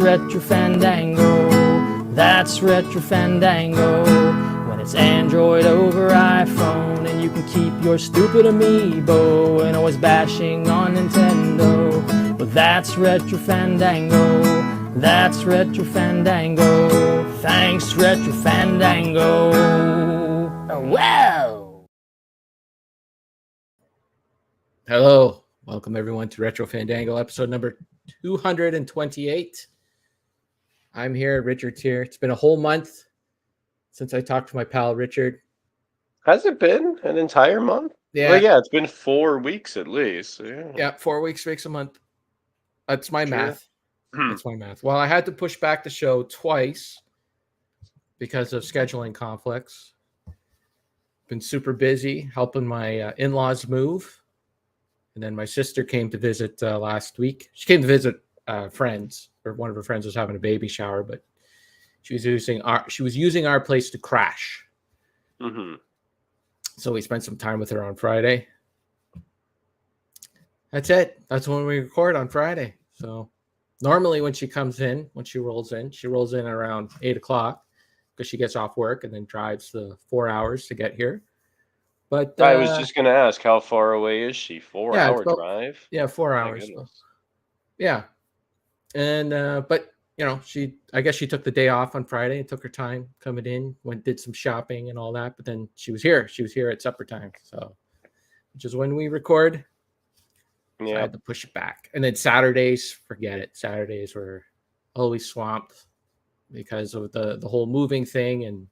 Retro Fandango. That's Retro Fandango. When it's Android over iPhone, and you can keep your stupid amiibo and always bashing on Nintendo. But that's Retro Fandango. That's Retro Fandango. Thanks, Retro Fandango. Wow! Hello. Welcome, everyone, to Retro Fandango, episode number 228. I'm here. Richard's here. It's been a whole month since I talked to my pal, Richard. Has it been an entire month? Yeah. Well, yeah, it's been 4 weeks at least. Yeah, 4 weeks makes a month. That's my math. Hmm. That's my math. Well, I had to push back the show twice because of scheduling conflicts. Been super busy helping my in-laws move. And then my sister came to visit last week. She came to visit friends, or one of her friends was having a baby shower, but she was using our place to crash. Mm-hmm. So we spent some time with her on Friday. That's it. That's when we record on Friday. So normally when she rolls in around 8 o'clock because she gets off work and then drives the 4 hours to get here. But I was just going to ask, how far away is she? 4-hour drive? Yeah, 4 hours. Yeah. And, but, you know, I guess she took the day off on Friday and took her time coming in, did some shopping and all that. But then she was here. She was here at supper time. So, which is when we record. Yeah. So I had to push it back. And then Saturdays, forget it. Saturdays were always swamped because of the whole moving thing. And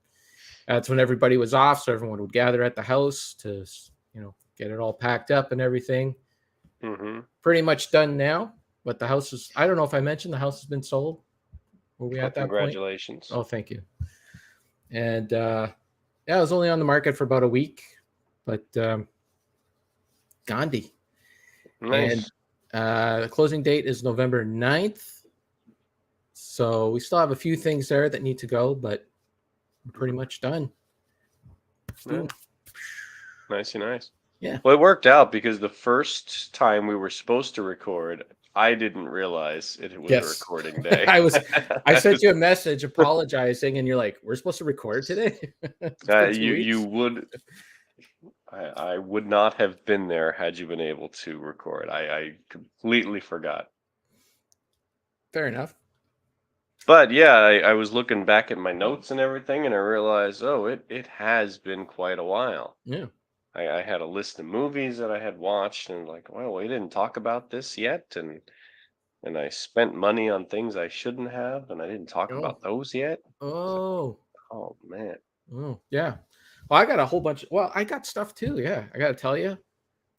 that's when everybody was off. So everyone would gather at the house to, you know, get it all packed up and everything. Mm-hmm. Pretty much done now. But the house is, I don't know if I mentioned the house has been sold. Were we at that Congratulations. point? Oh, thank you. And yeah, it was only on the market for about a week. But Gandhi. Nice. And the closing date is November 9th. So we still have a few things there that need to go, but we're pretty much done. Yeah. Nice. Yeah. Well, it worked out because the first time we were supposed to record, I didn't realize it was a recording day. I sent you a message apologizing, and you're like, "We're supposed to record today." You would. I would not have been there had you been able to record. I completely forgot. Fair enough. But yeah, I was looking back at my notes and everything, and I realized, it has been quite a while. Yeah. I had a list of movies that I had watched, and like, well, we didn't talk about this yet, and I spent money on things I shouldn't have, and I didn't talk about those yet. Oh man. Oh yeah. Well, I got a whole bunch. Well, I got stuff too. Yeah, I got to tell you.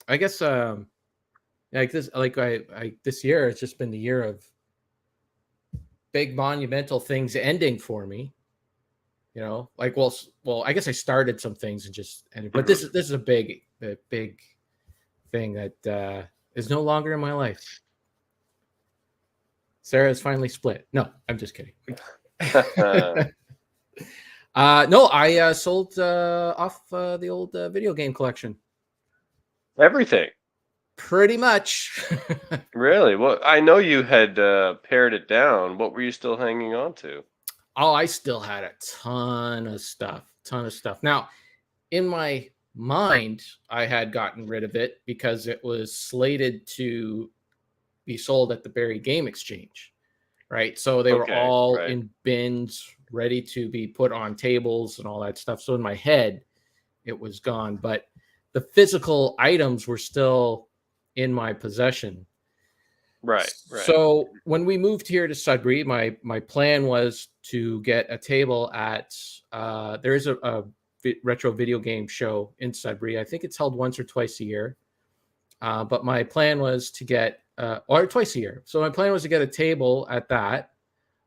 I guess like this, this year it's just been the year of big monumental things ending for me. You know, like well, I guess I started some things and just ended, but this is a big thing that is no longer in my life. Sarah is finally split. No, I'm just kidding. No, I sold off the old video game collection. Everything. Pretty much. Really? Well, I know you had pared it down. What were you still hanging on to? Oh, I still had a ton of stuff. Now, in my mind, I had gotten rid of it because it was slated to be sold at the Barrie Game Exchange, right? So they were all in bins, ready to be put on tables and all that stuff. So in my head, it was gone, but the physical items were still in my possession. Right. So when we moved here to Sudbury, my plan was to get a table at there is a retro video game show in Sudbury. I think it's held once or twice a year. But my plan was to get or twice a year. So my plan was to get a table at that.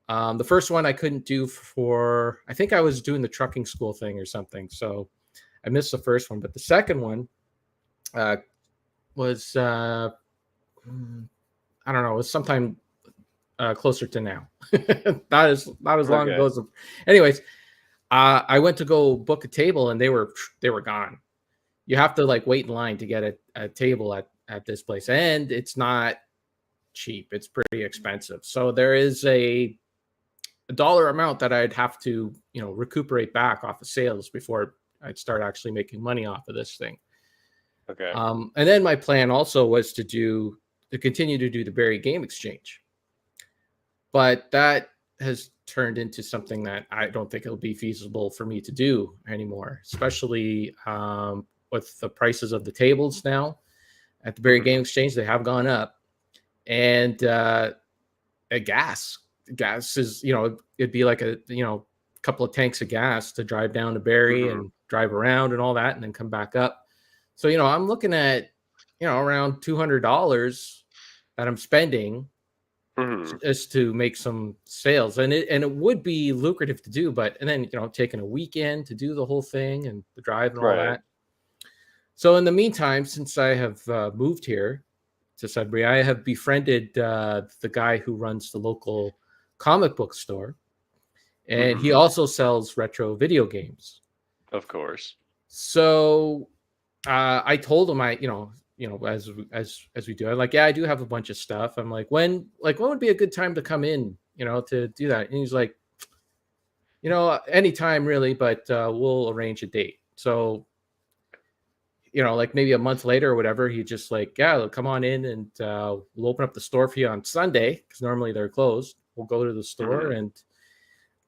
The first one I couldn't do for, I think I was doing the trucking school thing or something. So I missed the first one, but the second one was, I don't know, it was sometime closer to now. not as long ago as, anyways, I went to go book a table and they were gone. You have to like wait in line to get a table at this place. And it's not cheap. It's pretty expensive. So there is a dollar amount that I'd have to, recuperate back off of sales before I'd start actually making money off of this thing. Okay. And then my plan also was to continue to do the Barry Game Exchange, but that has turned into something that I don't think it'll be feasible for me to do anymore, especially with the prices of the tables now at the Barry Game Exchange. They have gone up, and gas is, it'd be like a couple of tanks of gas to drive down to Barry and drive around and all that, and then come back up. So I'm looking at around $200 that I'm spending just to make some sales, and it would be lucrative to do, but and then taking a weekend to do the whole thing and the drive and all that. So in the meantime, since I have moved here to Sudbury, I have befriended the guy who runs the local comic book store, and he also sells retro video games. Of course. So I told him as we do, I'm like, yeah, I do have a bunch of stuff. I'm like, when would be a good time to come in, to do that? And he's like, anytime really, but we'll arrange a date. So like maybe a month later or whatever, he just like, yeah, come on in, and we'll open up the store for you on Sunday, because normally they're closed. We'll go to the store, and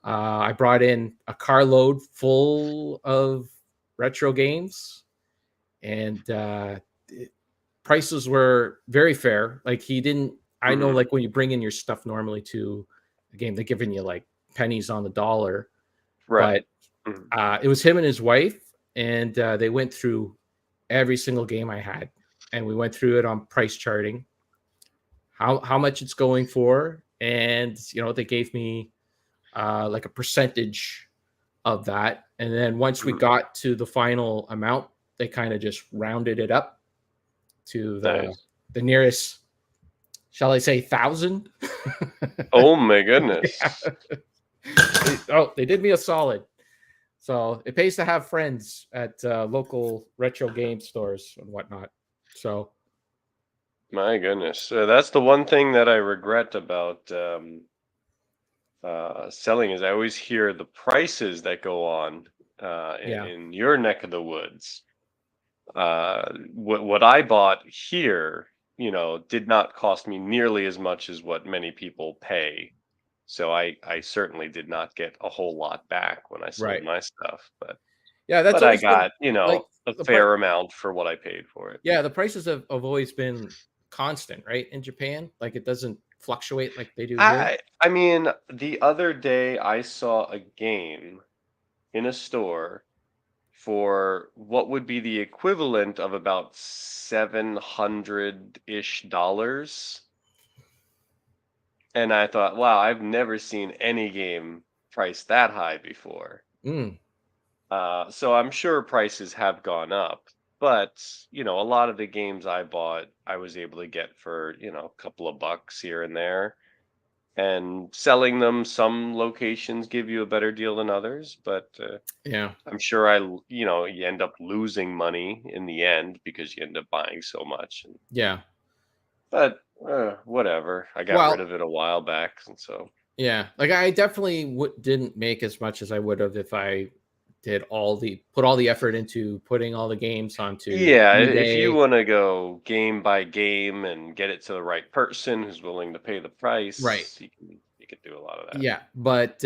I brought in a carload full of retro games, and prices were very fair. Like he didn't, I know, like when you bring in your stuff normally to a game, they're giving you like pennies on the dollar, right? But it was him and his wife, and they went through every single game I had, and we went through it on price charting, how much it's going for, and they gave me like a percentage of that, and then once we got to the final amount, they kind of just rounded it up to the nearest, shall I say, 1,000. Oh my goodness. They did me a solid. So it pays to have friends at local retro game stores and whatnot. So, my goodness, that's the one thing that I regret about selling, is I always hear the prices that go on in your neck of the woods. What I bought here, did not cost me nearly as much as what many people pay. So I certainly did not get a whole lot back when I sold my stuff, but I got, a fair amount for what I paid for it. Yeah, the prices have always been constant, right? In Japan, like it doesn't fluctuate like they do here. I mean, the other day I saw a game in a store for what would be the equivalent of about $700-ish. And I thought, wow, I've never seen any game priced that high before. So I'm sure prices have gone up, but a lot of the games I bought, I was able to get for a couple of bucks here and there. And selling them, some locations give you a better deal than others, but I'm sure you end up losing money in the end because you end up buying so much. But whatever. I got rid of it a while back, and so like I definitely didn't make as much as I would have if I put all the effort into putting all the games onto eBay. If you want to go game by game and get it to the right person who's willing to pay the price, you can do a lot of that. But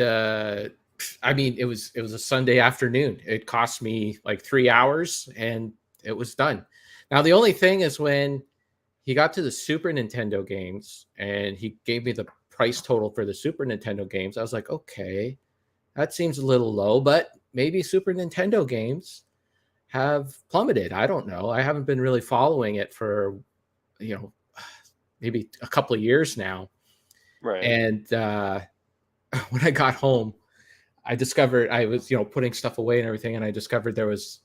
I mean, it was a Sunday afternoon. It cost me like 3 hours, and it was done. Now the only thing is, when he got to the Super Nintendo games and he gave me the price total for the Super Nintendo games, I was like, okay, that seems a little low, but maybe Super Nintendo games have plummeted. I don't know. I haven't been really following it for, maybe a couple of years now. Right. And when I got home, I discovered I was, putting stuff away and everything, and I discovered there was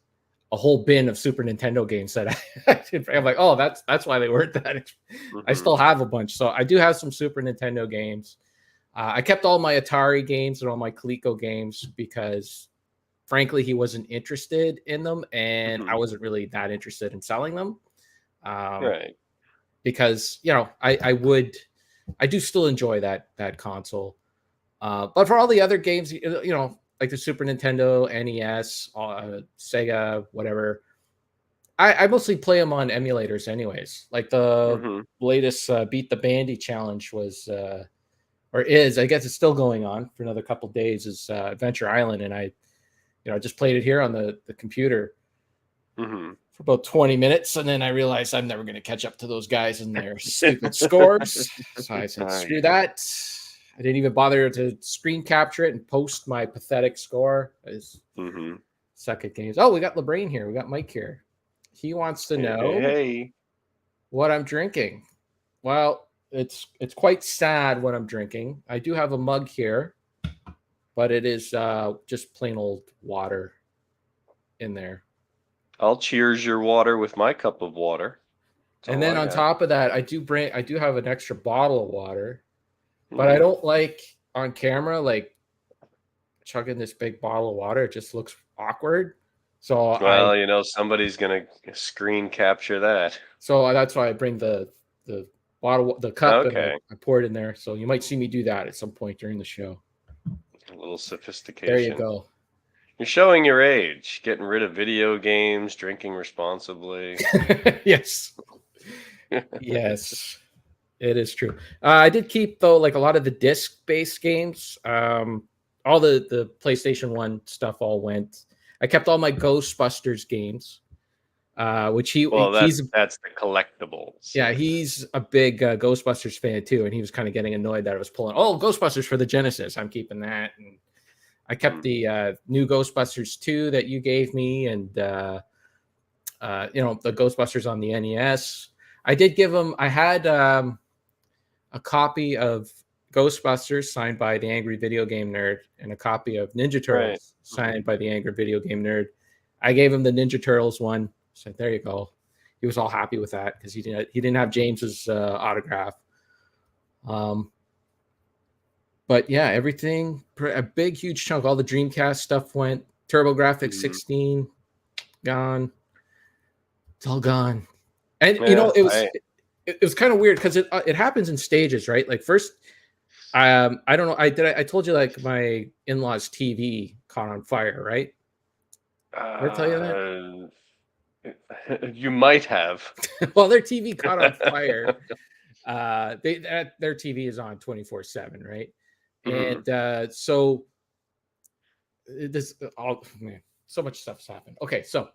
a whole bin of Super Nintendo games that I'm like, oh, that's why they weren't that. I still have a bunch. So I do have some Super Nintendo games. I kept all my Atari games and all my Coleco games because, frankly, he wasn't interested in them, and I wasn't really that interested in selling them. Right. because I do still enjoy that console. But for all the other games, like the Super Nintendo, NES, Sega, whatever, I mostly play them on emulators, anyways. Like the latest Beat the Bandy challenge was, or is, I guess it's still going on for another couple days, is Adventure Island, and I just played it here on the computer for about 20 minutes, and then I realized I'm never going to catch up to those guys and their stupid scores. So I said, screw that. I didn't even bother to screen capture it and post my pathetic score. Suck at games. Oh, we got LeBrain here. We got Mike here. He wants to know what I'm drinking. Well, it's quite sad what I'm drinking. I do have a mug here, but it is just plain old water in there. I'll cheers your water with my cup of water. And then on top of that, I do have an extra bottle of water, but I don't like on camera like chugging this big bottle of water. It just looks awkward. So somebody's gonna screen capture that. So that's why I bring the bottle, the cup, and I pour it in there. So you might see me do that at some point during the show. A little sophistication. There you go. You're showing your age, getting rid of video games, drinking responsibly. Yes. Yes, it is true. I did keep, though, like a lot of the disc-based games. All the PlayStation 1 stuff all went. I kept all my Ghostbusters games, which he's the collectibles. Yeah, he's a big Ghostbusters fan too, and he was kind of getting annoyed that I was pulling Ghostbusters for the Genesis. I'm keeping that, and I kept the new Ghostbusters 2 that you gave me, and the Ghostbusters on the NES. I did give him. I had a copy of Ghostbusters signed by the Angry Video Game Nerd and a copy of Ninja Turtles signed by the Angry Video Game Nerd. I gave him the Ninja Turtles one. So there you go. He was all happy with that because he didn't have James's autograph. But yeah, everything, a big, huge chunk, all the Dreamcast stuff went. TurboGrafx 16, gone. It's all gone. And it was kind of weird because it happens in stages, right? Like first, I don't know. I told you like my in-laws' TV caught on fire, right? Did I tell you that? You might have. Well, their TV caught on fire. Their TV is on 24/7, right? And so this, man, so much stuff's happened. Okay, so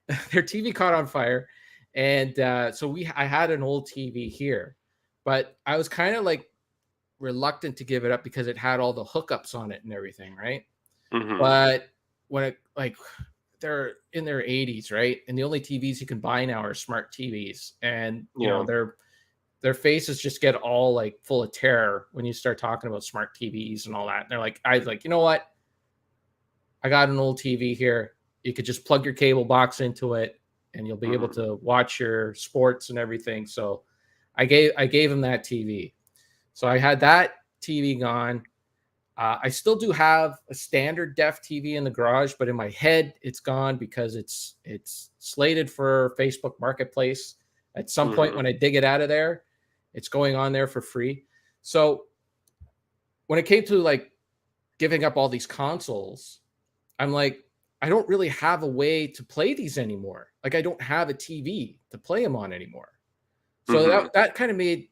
their TV caught on fire, and so I had an old TV here, but I was kind of like reluctant to give it up because it had all the hookups on it and everything, right? But when they're in their 80s, right? And the only TVs you can buy now are smart TVs, and you know their faces just get all like full of terror when you start talking about smart TVs and all that. And they're like, you know what? I got an old TV here. You could just plug your cable box into it, and you'll be able to watch your sports and everything. So I gave him that TV. So I had that TV gone. I still do have a standard def TV in the garage, but in my head, it's gone because it's slated for Facebook Marketplace. At some point when I dig it out of there, it's going on there for free. So when it came to like giving up all these consoles, I'm like, I don't really have a way to play these anymore. Like I don't have a TV to play them on anymore. So that kind of made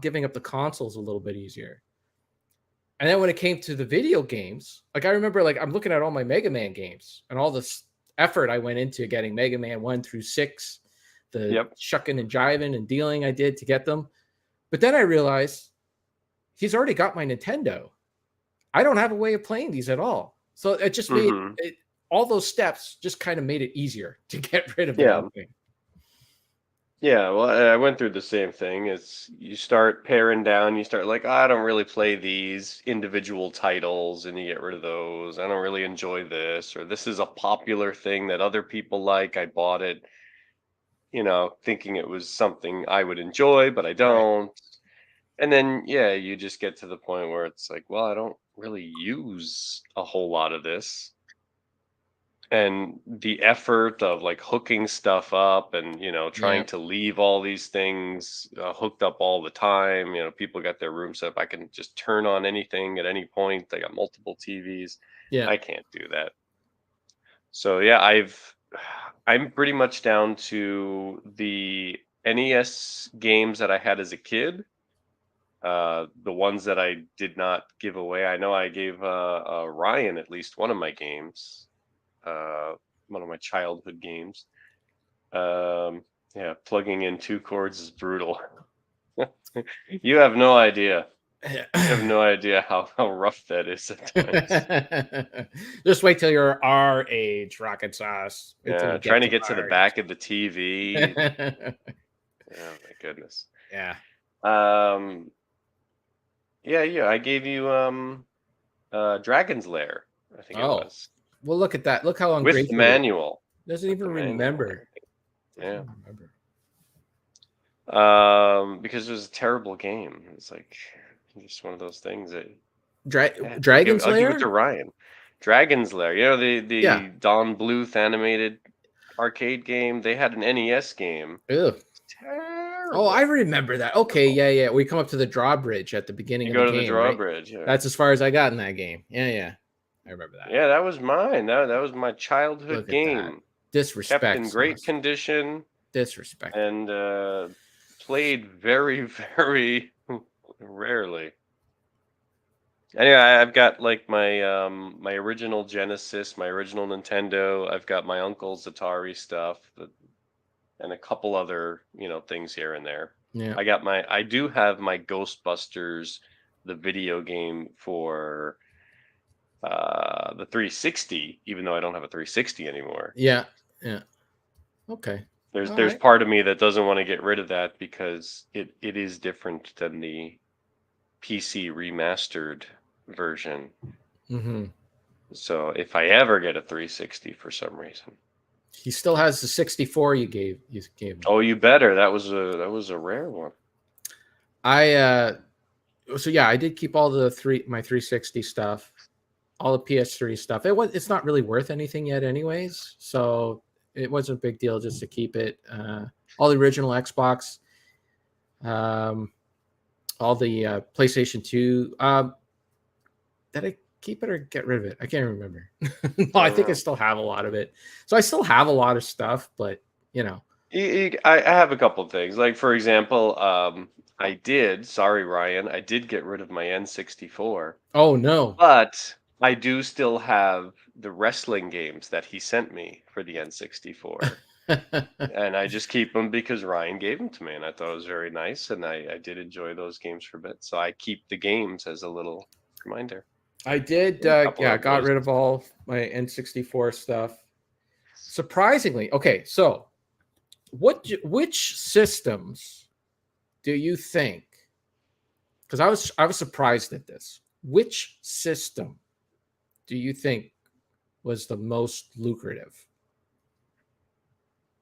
giving up the consoles a little bit easier. And then when it came to the video games, like I remember, like I'm looking at all my Mega Man games and all this effort I went into getting Mega Man 1 through 6, the shucking and jiving and dealing I did to get them. But then I realized he's already got my Nintendo. I don't have a way of playing these at all. So it just made all those steps just kind of made it easier to get rid of everything. Yeah, well, I went through the same thing. As you start paring down, you start like, I don't really play these individual titles, and you get rid of those. I don't really enjoy this, or this is a popular thing that other people like. I bought it, thinking it was something I would enjoy, but I don't. Right. And then, you just get to the point where it's like, well, I don't really use a whole lot of this. and the effort of like hooking stuff up and trying to leave all these things hooked up all the time. People got their room set up. I can just turn on anything at any point. They got multiple TVs. Yeah. I can't do that. So yeah, I'm pretty much down to the NES games that I had as a kid. The ones that I did not give away. I know I gave Ryan at least one of my games, one of my childhood games. Yeah, plugging in 2 chords is brutal. You have no idea. You have no idea how rough that is at times. Just wait till you're our age, Rocket Sauce. Wait till Yeah, you trying to to get to the our back of the TV. age. Oh my goodness. Yeah. Um, yeah, I gave you Dragon's Lair, I think it Oh, was. well, look at that. Look how With the ungrateful. manual. Doesn't even the manual. remember. Yeah. Doesn't remember. Because it was a terrible game. It's like just one of those things that Dragon's I'll give Lair? it to Ryan. Dragon's Lair. the Yeah. Don Bluth animated arcade game. They had an NES game. Ugh. Terrible. Oh, I remember that. Okay, yeah. We come up to the drawbridge at the beginning You of go the to game. the drawbridge. Yeah. That's as far as I got in that game. Yeah. I remember that. Yeah, that was mine. That was my childhood Look at that. game. Disrespect. Kept in great Sauce. condition Disrespect. and played very, very rarely. Anyway, I've got like my my original Genesis, my original Nintendo. I've got my uncle's Atari stuff, and a couple other things here and there. Yeah. I do have my Ghostbusters, the video game for the 360, even though I don't have a 360 anymore. Yeah. Okay. There's part of me that doesn't want to get rid of that because it is different than the PC remastered version. Mm-hmm. So if I ever get a 360 for some reason, he still has the 64 you gave him. Oh, you better. That was a rare one. So yeah, I did keep all my 360 stuff, all the PS3 stuff. It's not really worth anything yet, anyways. So it wasn't a big deal just to keep it. All the original Xbox, all the PlayStation 2. Did I keep it or get rid of it? I can't remember. No, I think I still have a lot of it. So I still have a lot of stuff, but I have a couple of things. Like for example, sorry Ryan, I did get rid of my N64. Oh no. But I do still have the wrestling games that he sent me for the N64. And I just keep them because Ryan gave them to me and I thought it was very nice and I did enjoy those games for a bit. So I keep the games as a little reminder. I did got rid of all my N64 stuff. Surprisingly. Okay, so which systems do you think, because I was surprised at this, which system do you think was the most lucrative?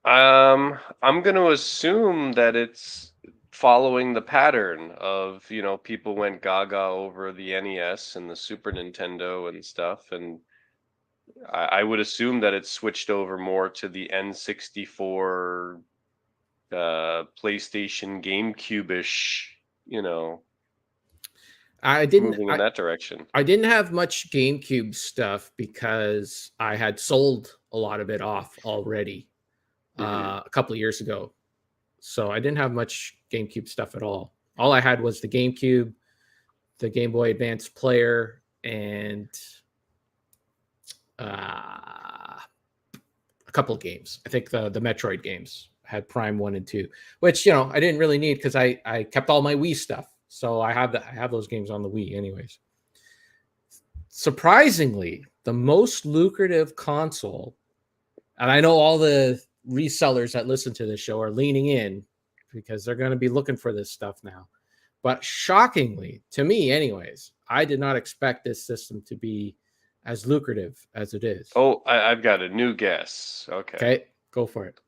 I'm going to assume that it's following the pattern of, people went gaga over the NES and the Super Nintendo and stuff. And I would assume that it switched over more to the N64, PlayStation, GameCube-ish, moving in that direction. I didn't have much GameCube stuff because I had sold a lot of it off already a couple of years ago. So I didn't have much GameCube stuff at all. All I had was the GameCube, the Game Boy Advance player, and a couple of games. I think the Metroid games had Prime 1 and 2, which I didn't really need because I kept all my Wii stuff. So I have those games on the Wii anyways. Surprisingly, the most lucrative console, and I know all the resellers that listen to this show are leaning in because they're going to be looking for this stuff now. But shockingly, to me anyways, I did not expect this system to be as lucrative as it is. Oh, I've got a new guess. Okay, go for it.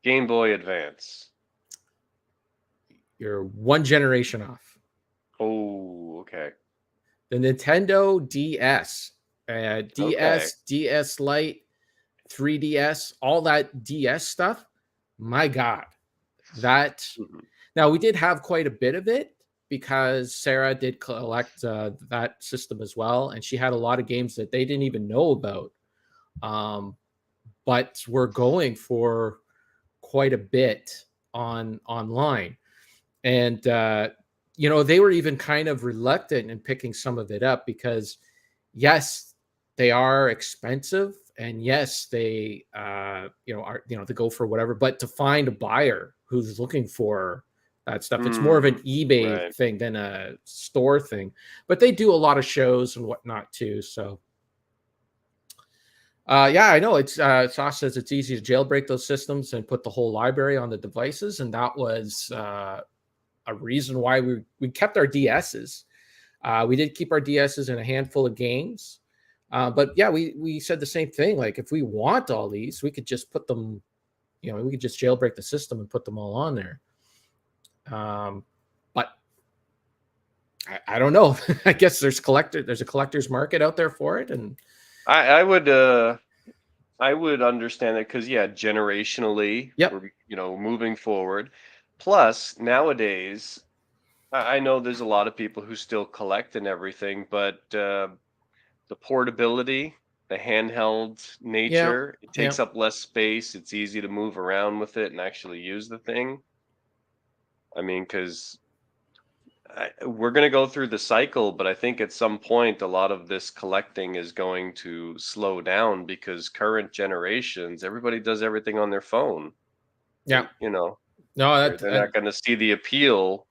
Game Boy Advance. You're one generation off. Oh, okay. The Nintendo DS. DS Lite. 3DS, all that DS stuff. My God, that. Mhm. Now we did have quite a bit of it because Sarah did collect that system as well, and she had a lot of games that they didn't even know about. But we're going for quite a bit online, and they were even kind of reluctant in picking some of it up because, yes, they are expensive, and yes, they they go for whatever. But to find a buyer who's looking for that stuff, it's more of an eBay Right. thing than a store thing. But they do a lot of shows and whatnot too. So yeah, I know. Sauce says it's easy to jailbreak those systems and put the whole library on the devices, and that was a reason why we kept our DSs. We did keep our DSs in a handful of games, but yeah, we said the same thing. Like, if we want all these, we could just put them. We could just jailbreak the system and put them all on there. But I don't know. I guess there's a collector's market out there for it, and I would understand it because, yeah, generationally, yep, we're moving forward. Plus, nowadays, I know there's a lot of people who still collect and everything, but the portability, the handheld yeah, nature, it yeah. takes up less space. It's easy to move around with it and actually use the thing. I mean, because we're going to go through the cycle, but I think at some point a lot of this collecting is going to slow down because current generations, everybody does everything on their phone. Yeah. No, No, they're not going to see the appeal.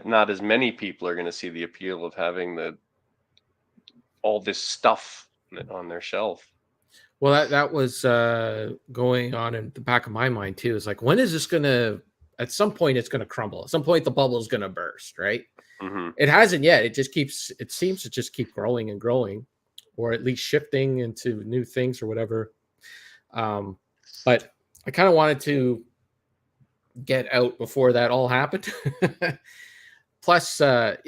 Not as many people are going to see the appeal of having all this stuff on their shelf. well, that was going on in the back of my mind too. It's like, when is this gonna? At some point, it's gonna crumble. At some point, the bubble is gonna burst. Right? Mm-hmm. It hasn't yet. It seems to just keep growing and growing, or at least shifting into new things or whatever. But I kind of wanted to get out before that all happened. Plus, I've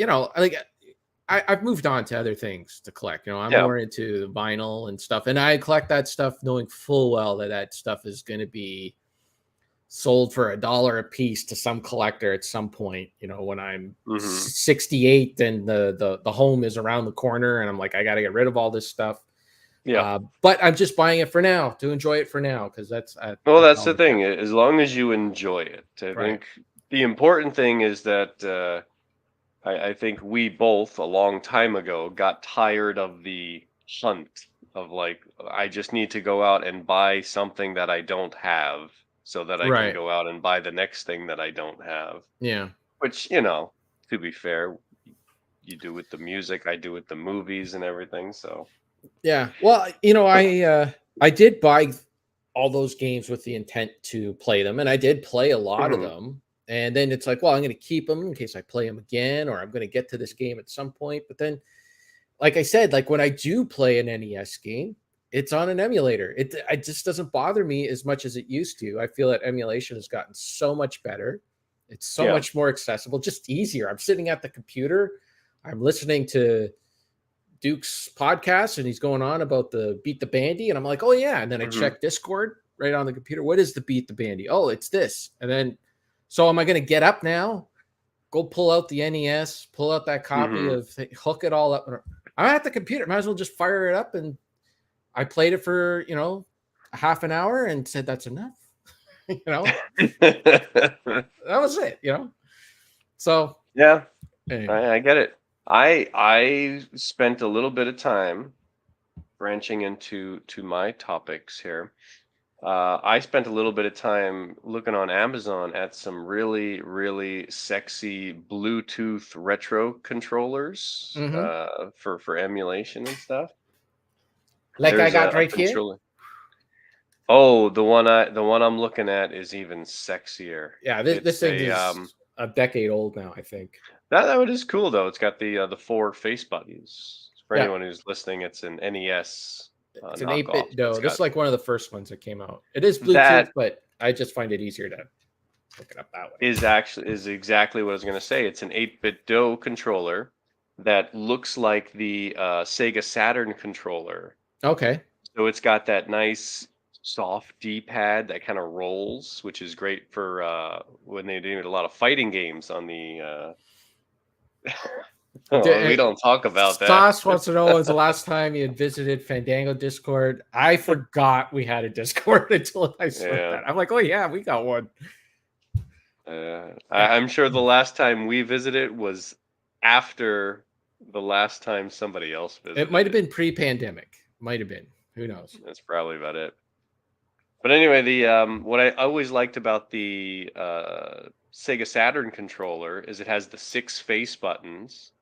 moved on to other things to collect. I'm Yeah. more into the vinyl and stuff, and I collect that stuff knowing full well that stuff is going to be sold for $1 a piece to some collector at some point. When I'm 68 and the home is around the corner, and I'm like, I got to get rid of all this stuff. Yeah. But I'm just buying it for now, to enjoy it for now, because that's the thing. As long as you enjoy it, I Right. think the important thing is that I think we both a long time ago got tired of the hunt of, like, I just need to go out and buy something that I don't have so that I can Right. go out and buy the next thing that I don't have. Yeah. Which, to be fair, you do with the music, I do with the movies and everything. So Yeah. Well, I did buy all those games with the intent to play them, and I did play a lot of them. And then it's like, well, I'm going to keep them in case I play them again, or I'm going to get to this game at some point. But then, like I said, like, when I do play an NES game, it's on an emulator. It just doesn't bother me as much as it used to. I feel that emulation has gotten so much better. It's so Yeah. much more accessible, just easier. I'm sitting at the computer, I'm listening to Duke's podcast, and he's going on about the Beat the Bandy, and I'm like, oh yeah. And then I check Discord right on the computer. What is the Beat the Bandy? Oh, it's this. And then, so am I going to get up now, go pull out the NES, pull out that copy of, hook it all up? I'm at the computer, might as well just fire it up. And I played it for a half an hour and said, that's enough. That was it. So yeah, anyway. I get it. I spent a little bit of time branching into my topics here. I spent a little bit of time looking on Amazon at some really, really sexy Bluetooth retro controllers for emulation and stuff. Like There's I got a right here. controller. Oh, the one I'm looking at is even sexier. Yeah, this thing a is a decade old now, I think. That is cool though. It's got the 4 face buttons. For Yeah. anyone who's listening, it's an NES It's an knockoff. 8-bit DOE. It's This is got like one of the first ones that came out. It is Bluetooth, that but I just find it easier to look it up that way. is exactly what I was going to say. It's an 8-bit DOE controller that looks like the Sega Saturn controller. Okay. So it's got that nice soft D-pad that kind of rolls, which is great for when they do a lot of fighting games on the. Oh, we don't talk about that. Sauce wants to know when's the last time you had visited Fandango Discord. I forgot we had a Discord until I saw that. I'm like, oh yeah, we got one. I'm sure the last time we visited was after the last time somebody else visited. It might have been pre-pandemic. Might have been. Who knows? That's probably about it. But anyway, the what I always liked about the Sega Saturn controller is it has the 6 face buttons,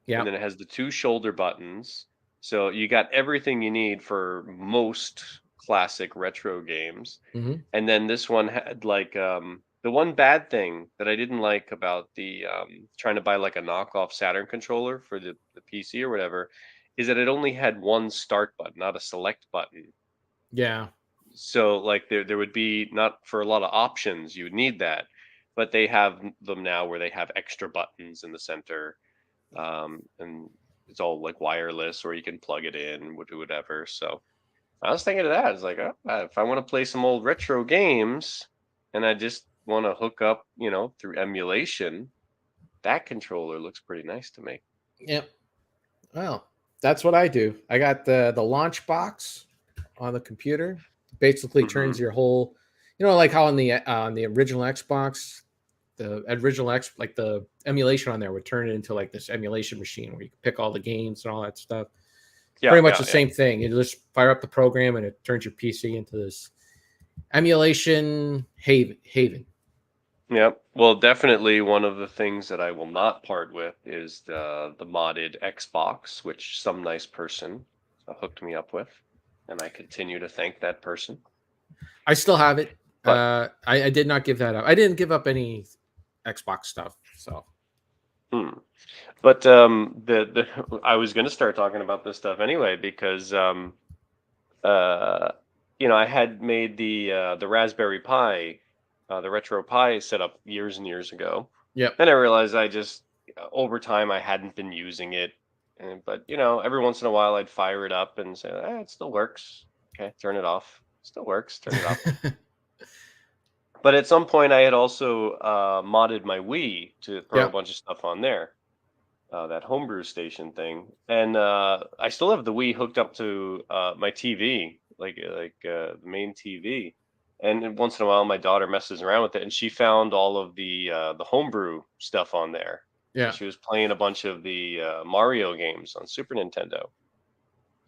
and then it has the 2 shoulder buttons. So you got everything you need for most classic retro games. Mm-hmm. And then this one had like the one bad thing that I didn't like about the trying to buy like a knockoff Saturn controller for the PC or whatever is that it only had one start button, not a select button. Yeah. So like there would be not for a lot of options you would need that, but they have them now where they have extra buttons in the center, and it's all like wireless or you can plug it in, whatever. So I was thinking of that. It's like, oh, if I want to play some old retro games and I just want to hook up, through emulation, that controller looks pretty nice to me. Yep. Well, that's what I do. I got the launch box on the computer. Basically turns your whole, like how on the original Xbox, the emulation on there would turn it into like this emulation machine where you can pick all the games and all that stuff. Yeah, pretty much the same thing. You just fire up the program and it turns your PC into this emulation haven. Yep. Well, definitely one of the things that I will not part with is the modded Xbox, which some nice person hooked me up with, and I continue to thank that person. I still have it. But, I did not give that up. I didn't give up any Xbox stuff. So. But I was going to start talking about this stuff anyway because I had made the Raspberry Pi, the Retro Pi set up years and years ago. Yep. And I realized over time I hadn't been using it. But every once in a while I'd fire it up and say, it still works. Okay, turn it off. Still works. Turn it off. But at some point I had also modded my Wii to throw a bunch of stuff on there. That homebrew station thing, and I still have the Wii hooked up to my TV, like the main TV, and once in a while my daughter messes around with it, and she found all of the homebrew stuff on there. Yeah, she was playing a bunch of the Mario games on Super Nintendo.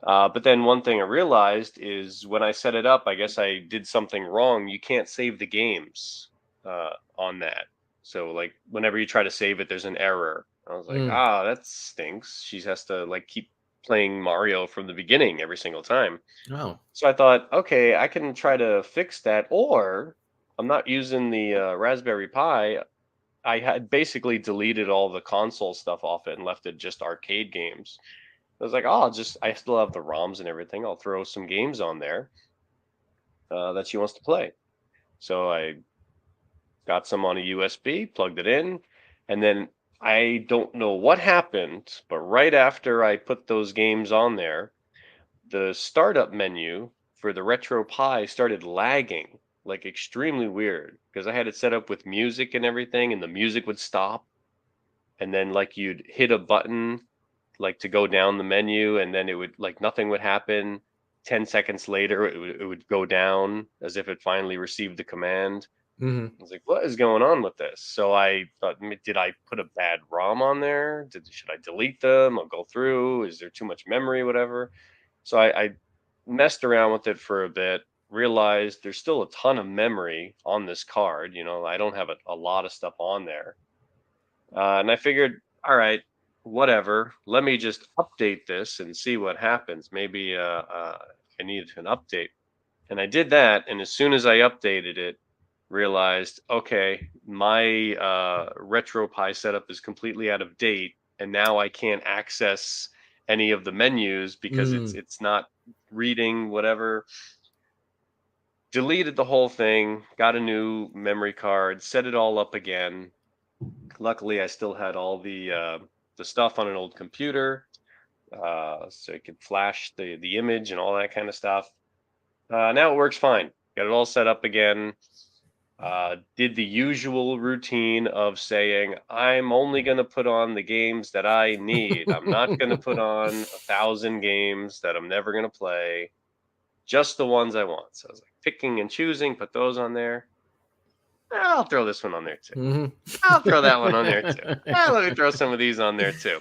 But then one thing I realized is when I set it up, I guess I did something wrong. You can't save the games on that. So like whenever you try to save it, there's an error. I was like, that stinks. She has to like keep playing Mario from the beginning every single time. Oh. So I thought, okay, I can try to fix that. Or I'm not using the Raspberry Pi. I had basically deleted all the console stuff off it and left it just arcade games. I was like, I still have the ROMs and everything. I'll throw some games on there that she wants to play. So I got some on a USB, plugged it in, and then I don't know what happened, but right after I put those games on there, the startup menu for the Retro Pi started lagging, like extremely weird, because I had it set up with music and everything, and the music would stop, and then like you'd hit a button like to go down the menu, and then it would like nothing would happen. 10 seconds later, it would go down as if it finally received the command. I was like, what is going on with this? So I thought, did I put a bad ROM on there? Should I delete them? I'll go through. Is there too much memory, whatever? So I messed around with it for a bit, realized there's still a ton of memory on this card. I don't have a lot of stuff on there. And I figured, all right, whatever. Let me just update this and see what happens. Maybe I need an update. And I did that. And as soon as I updated it, realized, okay, my Retro Pi setup is completely out of date, and now I can't access any of the menus because it's not reading whatever. Deleted the whole thing, got a new memory card, set it all up again. Luckily, I still had all the stuff on an old computer, so I could flash the image and all that kind of stuff. Now it works fine. Got it all set up again. Did the usual routine of saying, I'm only going to put on the games that I need. I'm not going to put on 1,000 games that I'm never going to play. Just the ones I want. So I was like picking and choosing, put those on there. I'll throw this one on there too. I'll throw that one on there too. Let me throw some of these on there too.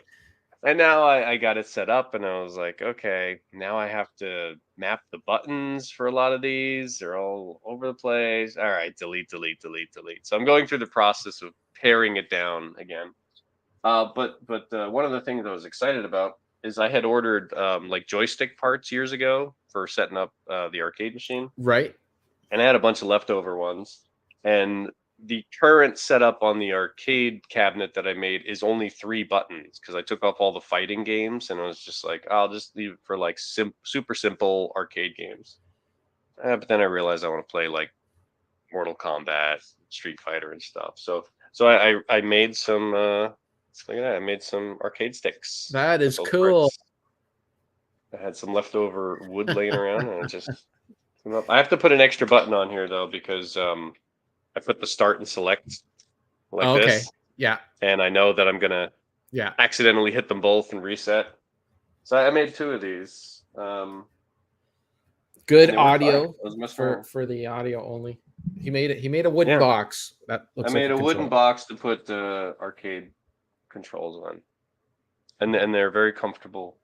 And now I got it set up, and I was like, okay, now I have to map the buttons for a lot of these. They're all over the place. All right, delete, delete, delete, delete. So I'm going through the process of paring it down again. But one of the things I was excited about is I had ordered like joystick parts years ago for setting up the arcade machine. Right. And I had a bunch of leftover ones. And the current setup on the arcade cabinet that I made is only 3 buttons because I took off all the fighting games and I was just like, I'll just leave it for like super simple arcade games. But then I realized I want to play like Mortal Kombat, Street Fighter, and stuff. So I made some. Look at that! I made some arcade sticks. That is cool. I had some leftover wood laying around, and I just. I have to put an extra button on here though because I put the start and select like this. Yeah. And I know that I'm gonna accidentally hit them both and reset. So I made 2 of these. Good audio for the audio only. He made a wooden box. That looks I made a wooden box to put arcade controls on. And they're very comfortable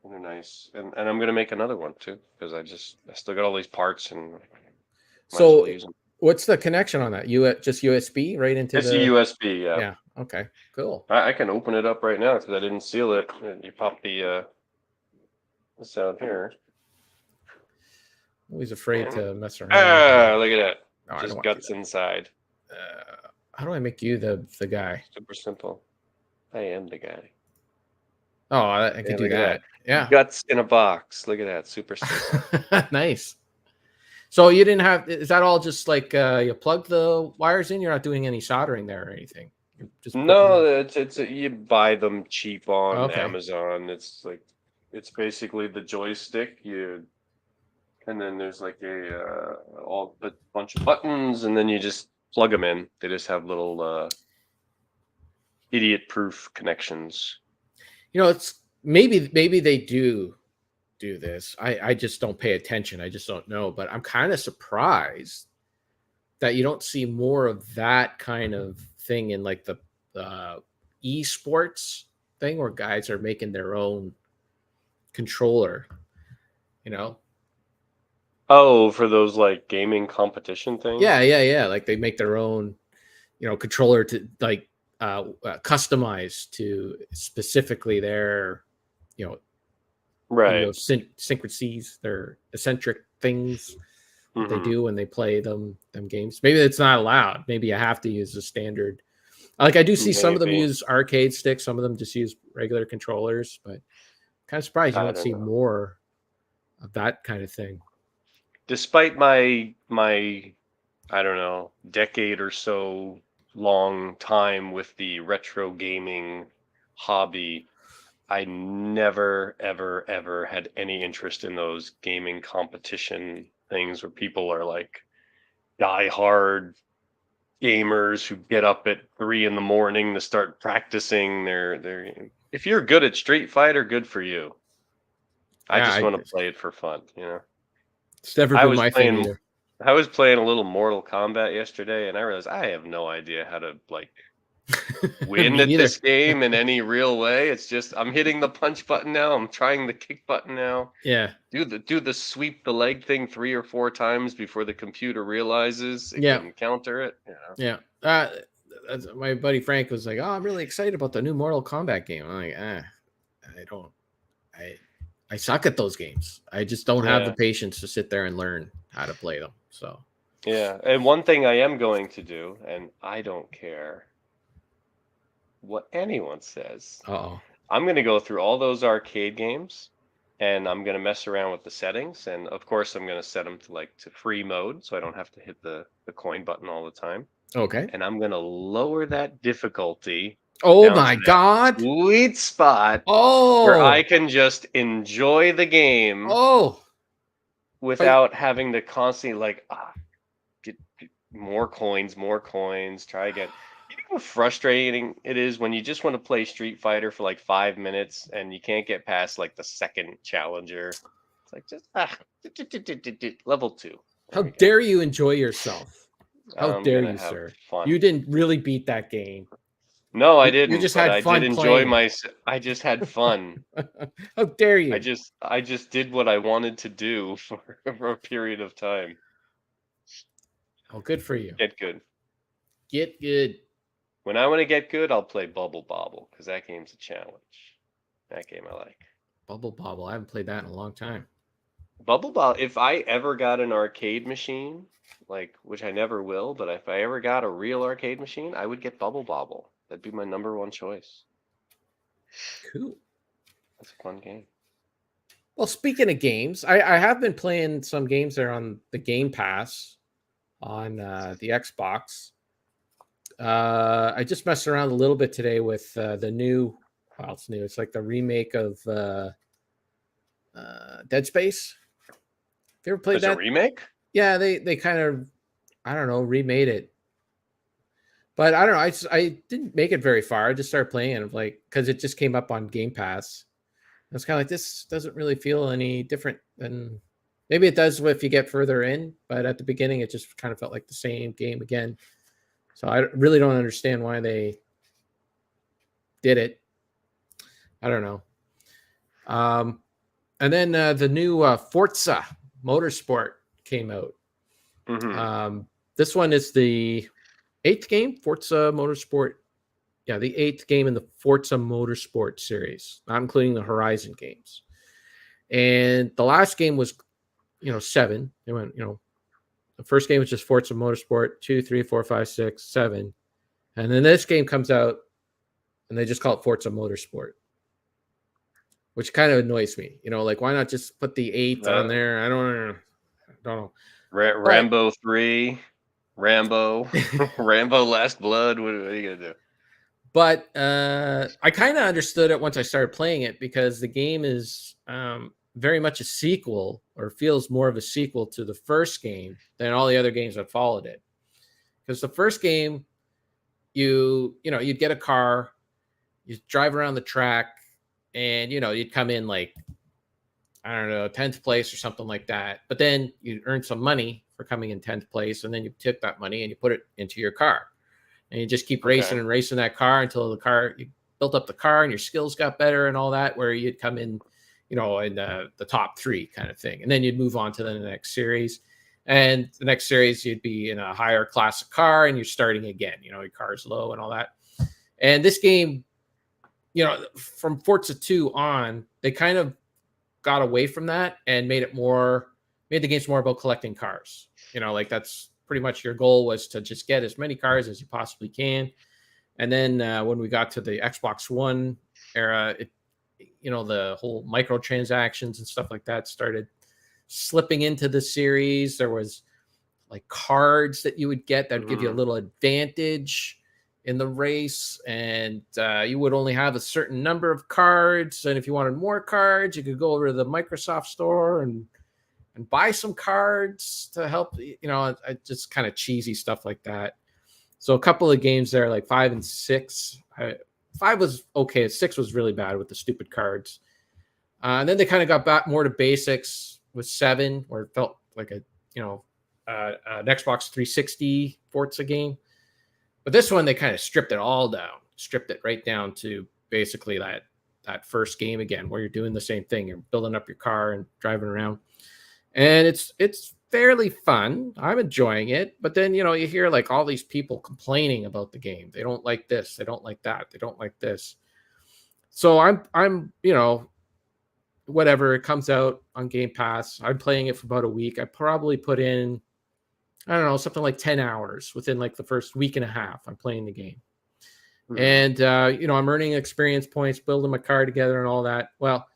and they're nice. And I'm gonna make another one too, because I still got all these parts and so what's the connection on that? Just USB right into it's a USB, yeah. Yeah. Okay. Cool. I can open it up right now because I didn't seal it. You pop the this out here. Always afraid to mess around. Look at that. No, just guts inside. How do I make you the guy? Super simple. I am the guy. Oh, I can do that. Yeah. Guts in a box. Look at that. Super simple. Nice. So you didn't have, is that all just like you plug the wires in? You're not doing any soldering there or anything? No, it's you buy them cheap on Amazon. It's like, it's basically the joystick. And then there's like a bunch of buttons, and then you just plug them in. They just have little idiot-proof connections. It's maybe they do this. I just don't pay attention. I just don't know. But I'm kind of surprised that you don't see more of that kind of thing in like the esports thing where guys are making their own controller. Oh, for those like gaming competition things? Yeah. Like they make their own, controller to like customize to specifically their, right. Syncrasies, their eccentric things they do when they play them games. Maybe it's not allowed. Maybe you have to use the standard. Like I do see some of them use arcade sticks. Some of them just use regular controllers, but kind of surprised you don't see more of that kind of thing. Despite my I don't know, decade or so long time with the retro gaming hobby, I never ever had any interest in those gaming competition things where people are like die-hard gamers who get up at 3 a.m. to start practicing their if you're good at Street Fighter, good for you. I just want to play it for fun, It's never been my thing either. I was playing a little Mortal Kombat yesterday, and I realized I have no idea how to win at this game in any real way. It's just I'm hitting the punch button now. I'm trying the kick button now. Yeah. Do the sweep the leg thing 3 or 4 times before the computer realizes it can counter it. Yeah. My buddy Frank was like, "Oh, I'm really excited about the new Mortal Kombat game." I'm like, I suck at those games. I just don't have the patience to sit there and learn how to play them. So and one thing I am going to do, and I don't care what anyone says. I'm going to go through all those arcade games, and I'm going to mess around with the settings, and of course I'm going to set them to free mode, so I don't have to hit the coin button all the time. Okay. And I'm going to lower that difficulty. Oh my God! Sweet spot. Where I can just enjoy the game. without having to constantly like get more coins, try again. You know how frustrating it is when you just want to play Street Fighter for like 5 minutes and you can't get past like the second challenger. It's like just level 2. How There we go. dare you enjoy yourself? How I'm dare gonna you, have sir? fun. You didn't really beat that game. No, I You didn't, just but had I did fun enjoy playing. I just had fun. How dare you? I just did what I wanted to do for a period of time. Oh, good for you. Get good. Get good. When I want to get good, I'll play Bubble Bobble because that game's a challenge. That game I like. Bubble Bobble. I haven't played that in a long time. Bubble Bobble. If I ever got an arcade machine, like which I never will, but if I ever got a real arcade machine, I would get Bubble Bobble. That'd be my number one choice. Cool. That's a fun game. Well, speaking of games, I have been playing some games that are on the Game Pass on the Xbox. I just messed around a little bit today with the new. Well, it's new. It's like the remake of Dead Space. Have you ever played There's that? a remake? Yeah, they kind of, I don't know, remade it. But I don't know. I didn't make it very far. I just started playing it, like, because it just came up on Game Pass. I was kind of like, this doesn't really feel any different than, maybe it does if you get further in, but at the beginning it just kind of felt like the same game again. So I really don't understand why they did it. I don't know. And then the new Forza Motorsport came out. Mm-hmm. This one is the 8th game, Forza Motorsport. Yeah, the 8th game in the Forza Motorsport series, not including the Horizon games. And the last game was, 7. They went, the first game was just Forza Motorsport, 2, 3, 4, 5, 6, 7. And then this game comes out and they just call it Forza Motorsport, which kind of annoys me. Like, why not just put the 8 on there? I don't know. Rambo 3, Rambo, Rambo Last Blood. What are you gonna do? But I kind of understood it once I started playing it, because the game is very much a sequel, or feels more of a sequel to the first game than all the other games that followed it. Because the first game, you'd get a car, you drive around the track, and you'd come in like, I don't know, 10th place or something like that. But then you earn some money for coming in 10th place, and then you took that money and you put it into your car. And you just keep racing and racing that car until you built up the car and your skills got better and all that, where you'd come in, in the top 3 kind of thing. And then you'd move on to the next series. And the next series, you'd be in a higher class of car and you're starting again. Your car's low and all that. And this game, from Forza 2 on, they kind of got away from that and made the games more about collecting cars. Like, that's pretty much your goal, was to just get as many cars as you possibly can. And then when we got to the Xbox One era, the whole microtransactions and stuff like that started slipping into the series. There was like cards that you would get that would give you a little advantage in the race, and you would only have a certain number of cards. And if you wanted more cards, you could go over to the Microsoft store and buy some cards to help, just kind of cheesy stuff like that. So a couple of games there, like 5 and 6. 5 was okay. 6 was really bad with the stupid cards. And then they kind of got back more to basics with 7, where it felt like an Xbox 360 Forza game. But this one, they kind of stripped it all down, stripped it right down to basically that first game again, where you're doing the same thing. You're building up your car and driving around. And it's fairly fun. I'm enjoying it. But then, you hear like all these people complaining about the game. They don't like this. They don't like that. They don't like this. So I'm whatever, it comes out on Game Pass. I'm playing it for about a week. I probably put in, I don't know, something like 10 hours within like the first week and a half. I'm playing the game. And, I'm earning experience points, building my car together and all that. Well,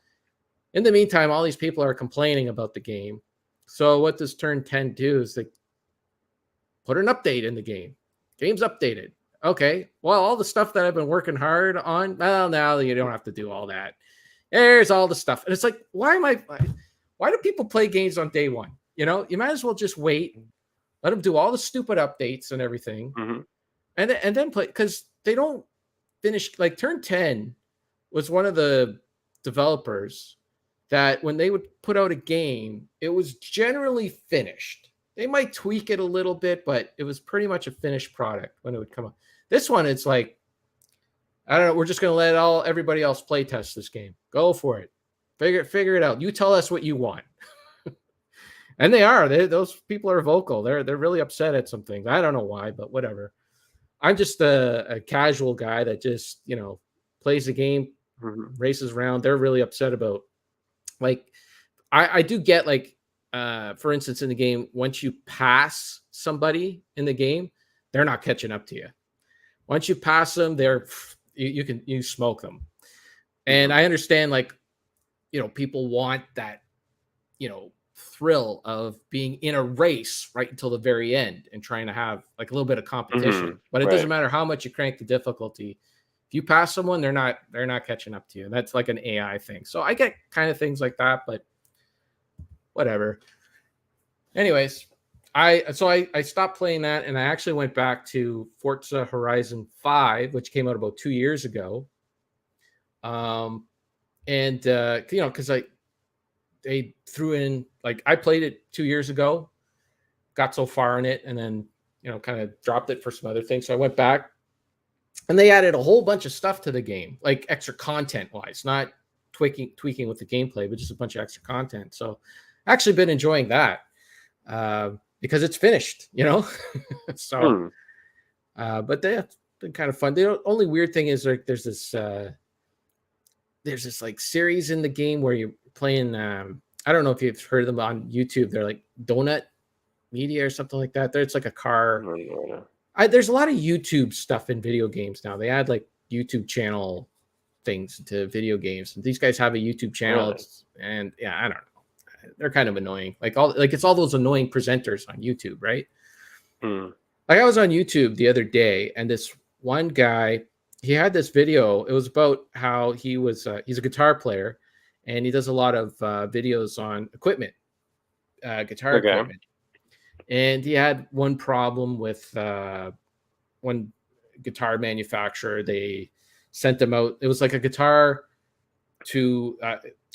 in the meantime, all these people are complaining about the game. So what does Turn 10 do is they put an update in the game. Game's updated. Okay, well, all the stuff that I've been working hard on, well, now you don't have to do all that. There's all the stuff. And it's like, why Why do people play games on day one? You know, you might as well just wait, let them do all the stupid updates and everything, and then play, because they don't finish. Like Turn 10 was one of the developers that when they would put out a game, it was generally finished. They might tweak it a little bit, but it was pretty much a finished product when it would come out. This one, it's like, I don't know, we're just going to let everybody else play test this game. Go for it. Figure it out. You tell us what you want. And they are. Those people are vocal. They're really upset at some things. I don't know why, but whatever. I'm just a casual guy that just, you know, plays the game, races around. They're really upset about, like, I do get, like, for instance, in the game, once you pass somebody in the game, they're not catching up to you. Once you pass them, you smoke them. And I understand, like, you know, people want that, you know, thrill of being in a race right until the very end and trying to have like a little bit of competition. But it doesn't matter how much you crank the difficulty. If you pass someone, they're not catching up to you. That's like an AI thing. So I get kind of things like that, but whatever. Anyways, I stopped playing that, and I actually went back to Forza Horizon 5, which came out about 2 years ago. You know, because they threw in, like, I played it 2 years ago, got so far in it, and then, you know, kind of dropped it for some other things. So I went back, and they added a whole bunch of stuff to the game, like extra content wise, not tweaking with the gameplay, but just a bunch of extra content. So actually been enjoying that because it's finished, you know. So, but that's been kind of fun. The only weird thing is, like, there's this like series in the game where you're playing. I don't know if you've heard of them on YouTube. They're like Donut Media or something like that. It's like a car. There's a lot of YouTube stuff in video games now. They add like YouTube channel things to video games. And these guys have a YouTube channel, and yeah, I don't know. They're kind of annoying. Like it's all those annoying presenters on YouTube, right? Like I was on YouTube the other day, and this one guy, he had this video. It was about how he's a guitar player, and he does a lot of videos on equipment, guitar equipment. And he had one problem with one guitar manufacturer. They sent them out. It was like a guitar to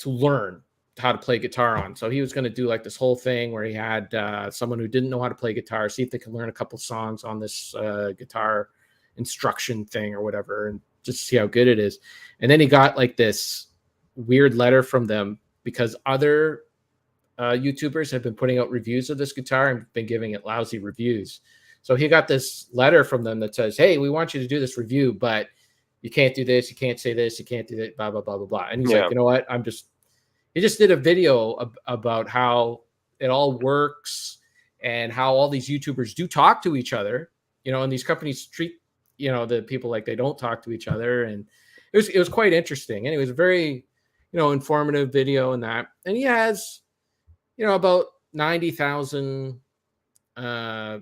learn how to play guitar on. So he was going to do like this whole thing where he had someone who didn't know how to play guitar, see if they could learn a couple songs on this guitar instruction thing or whatever, and just see how good it is. And then he got like this weird letter from them because other YouTubers have been putting out reviews of this guitar and been giving it lousy reviews. So he got this letter from them that says, "Hey, we want you to do this review, but you can't do this, you can't say this, you can't do that, blah blah blah blah blah." And he's like, "You know what? He just did a video about how it all works and how all these YouTubers do talk to each other, you know, and these companies treat, you know, the people like they don't talk to each other." And it was quite interesting. And it was a very, you know, informative video and that. And he has, you know, about 90,000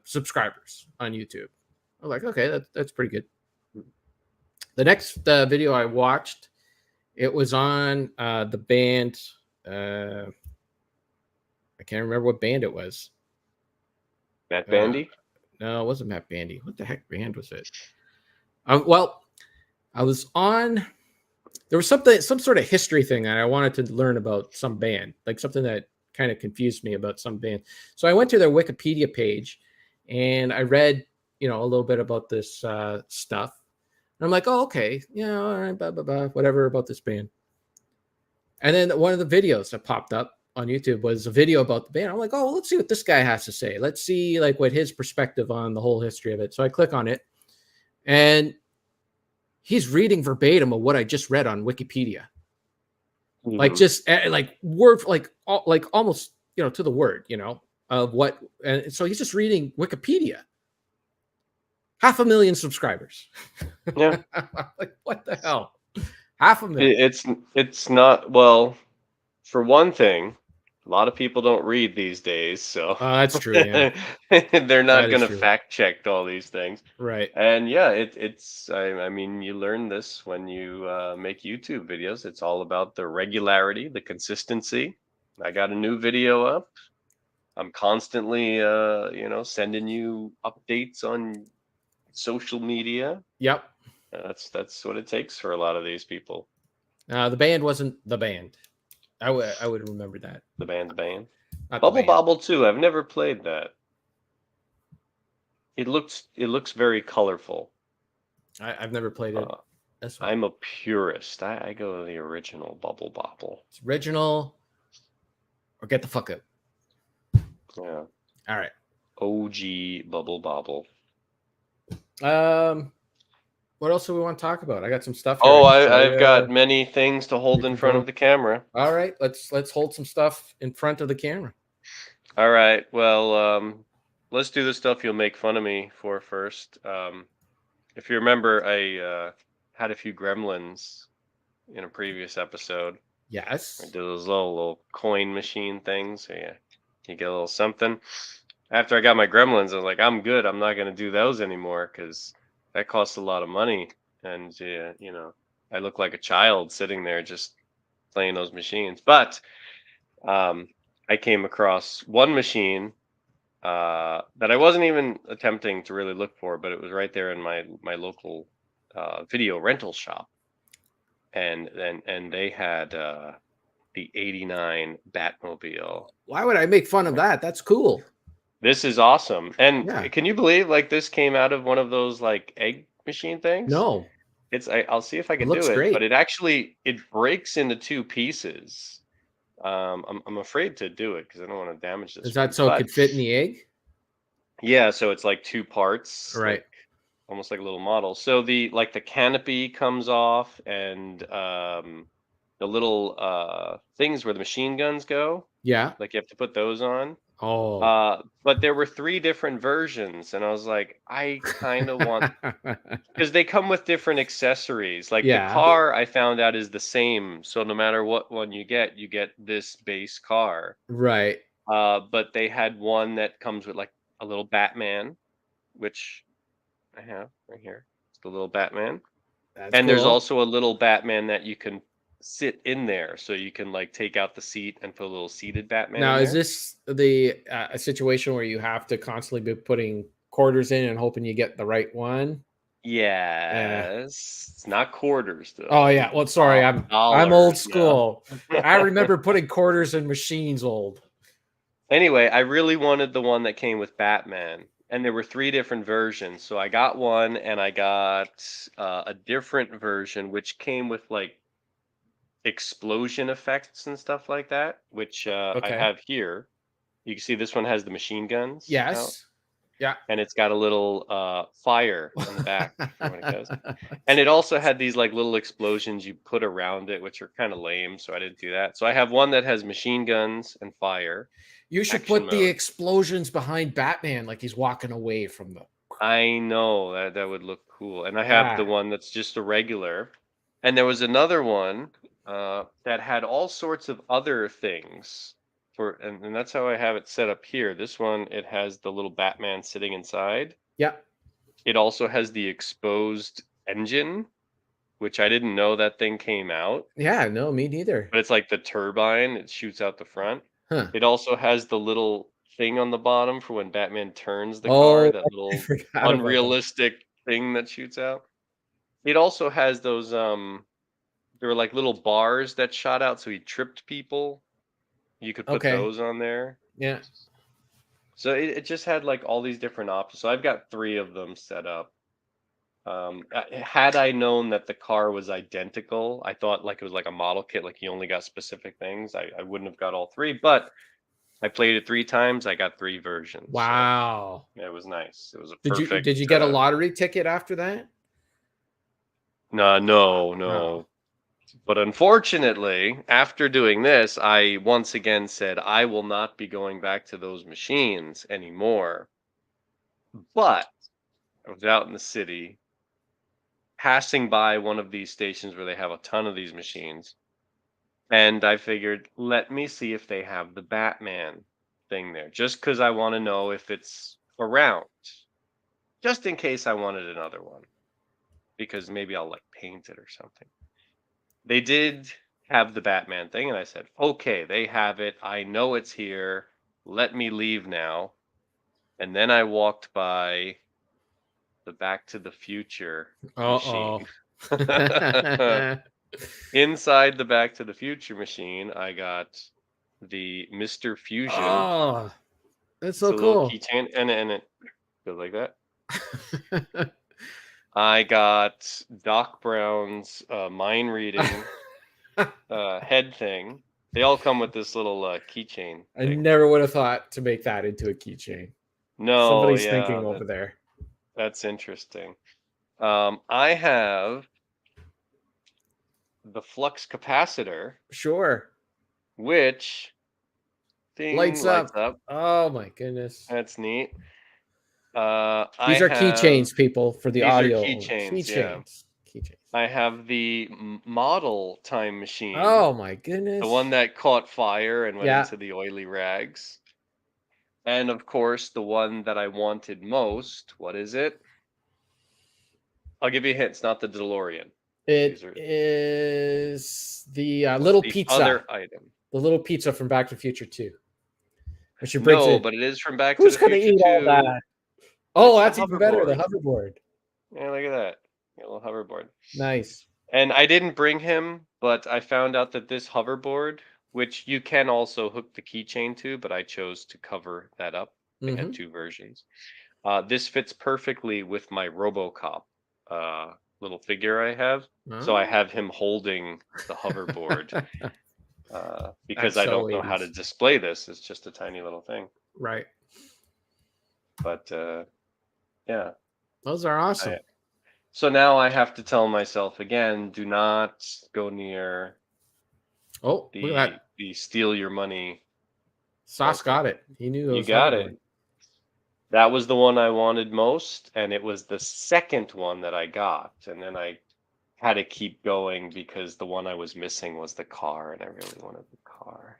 subscribers on YouTube. I was like, okay, that's pretty good. The next video I watched, it was on the band. I can't remember what band it was. Matt Bandy? No, it wasn't Matt Bandy. What the heck band was it? Well, I was on. There was some sort of history thing that I wanted to learn about some band, like something that kind of confused me about some band. So I went to their Wikipedia page and I read, you know, a little bit about this stuff. And I'm like, oh, okay, yeah, all right, blah, blah, blah, whatever about this band. And then one of the videos that popped up on YouTube was a video about the band. I'm like, oh, well, let's see what this guy has to say. Let's see like what his perspective on the whole history of it. So I click on it and he's reading verbatim of what I just read on Wikipedia. Like just like word, like almost, you know, to the word, you know, of what. And so he's just reading Wikipedia. 500,000 subscribers. Yeah. Like, what the hell? 500,000. It's not, well, for one thing, a lot of people don't read these days, so that's true. Yeah. They're not going to fact check all these things, right? And yeah, it's. I mean, you learn this when you make YouTube videos. It's all about the regularity, the consistency. I got a new video up. I'm constantly, sending you updates on social media. Yep. That's what it takes for a lot of these people. The band wasn't the band. I would remember that. The band. Not the Bubble band. Bobble 2. I've never played that. It looks very colorful. I've never played it. That's I'm a purist. I go to the original Bubble Bobble. It's original, or get the fuck up. Yeah. All right. OG Bubble Bobble. What else do we want to talk about? I got some stuff here. Oh, I've got many things to hold in front of the camera. All right, let's hold some stuff in front of the camera. All right. Well, let's do the stuff you'll make fun of me for first. If you remember, I had a few gremlins in a previous episode. Yes. I did those little coin machine things. So yeah, you get a little something. After I got my gremlins, I was like, I'm good. I'm not going to do those anymore because that costs a lot of money. And, I look like a child sitting there just playing those machines. But I came across one machine that I wasn't even attempting to really look for, but it was right there in my local video rental shop. And they had the 89 Batmobile. Why would I make fun of that? That's cool. This is awesome. And Yeah. can you believe this came out of one of those egg machine things? No. I'll see if I can looks do it, great. but it breaks into two pieces. I'm afraid to do it because I don't want to damage this. Is that so it could fit in the egg? Yeah, so it's like two parts. Right. Almost like a little model. So the canopy comes off and the little things where the machine guns go. Yeah. You have to put those on. Oh. But there were 3 different versions, and I was like, I kind of want because they come with different accessories. The car I found out is the same, so no matter what one you get this base car. Right. But they had one that comes with a little Batman, which I have right here. It's the little Batman. That's and there's cool. also a little Batman that you can sit in there, so you can take out the seat and put a little seated Batman. Now, in is there. this a situation where you have to constantly be putting quarters in and hoping you get the right one? Yes, it's not quarters though. Oh yeah. Well, sorry, I'm old school. Yeah. I remember putting quarters in machines. Old. Anyway, I really wanted the one that came with Batman, and there were 3 different versions. So I got one, and I got a different version which came with explosion effects and stuff like that, which I have here. You can see this one has the machine guns. Yes. out, Yeah. and it's got a little fire in the back for when it goes. And it also had these little explosions you put around it, which are kind of lame, so I didn't do that. So I have one that has machine guns and fire. You should action put the mode. explosions behind Batman, like he's walking away from the. I know that would look cool. And I have the one that's just a regular. And there was another one that had all sorts of other things. And that's how I have it set up here. This one, it has the little Batman sitting inside. Yeah. It also has the exposed engine, which I didn't know that thing came out. Yeah, no, me neither. But it's like the turbine. It shoots out the front. Huh. It also has the little thing on the bottom for when Batman turns the car, that little unrealistic thing that shoots out. It also has those there were little bars that shot out, so he tripped people. You could put those on there. Yeah. So it just had all these different options. So I've got 3 of them set up. Had I known that the car was identical, I thought it was a model kit, you only got specific things. I wouldn't have got all 3, but I played it 3 times. I got 3 versions. Wow. So it was nice. It was a perfect. Did you get a lottery ticket after that? No. But unfortunately, after doing this, I once again said I will not be going back to those machines anymore. But I was out in the city, passing by one of these stations where they have a ton of these machines. And I figured, let me see if they have the Batman thing there, just because I want to know if it's around, just in case I wanted another one, because maybe I'll paint it or something. They did have the Batman thing, and I said, okay, they have it. I know it's here. Let me leave now. And then I walked by the Back to the Future machine. Inside the Back to the Future machine, I got the Mr. Fusion. Oh, that's so It's a little cool. keychain, and it goes like that. I got Doc Brown's mind reading head thing. They all come with this little keychain I thing. never would have thought to make that into a keychain. No, Somebody's yeah, thinking over there. That's interesting. I have the flux capacitor, Sure. which thing Lights lights up. up. Oh my goodness. That's neat. These are keychains, people, for the these are audio. keychains, yeah. Keychains. I have the model time machine. Oh my goodness. The one that caught fire and went Yeah. into the oily rags. And of course, the one that I wanted most. What is it? I'll give you a hint. It's not the DeLorean. It is the little pizza. Other item. The little pizza from Back to the Future 2. Which you brings No, but it is from Back to Who's the Future gonna eat 2. all that? Oh, It's that's the even better. The hoverboard. hoverboard. Yeah, look at that. A little hoverboard. Nice. And I didn't bring him, but I found out that this hoverboard, which you can also hook the keychain to, but I chose to cover that up. They had two versions. This fits perfectly with my RoboCop little figure I have. So I have him holding the hoverboard because I don't know how to display this. It's just a tiny little thing. Right. But yeah. Those are awesome. So now I have to tell myself again, do not go near look at that. The steal your money. Sauce got it. He knew You got it. That was the one I wanted most, and it was the second one that I got. And then I had to keep going because the one I was missing was the car, and I really wanted the car.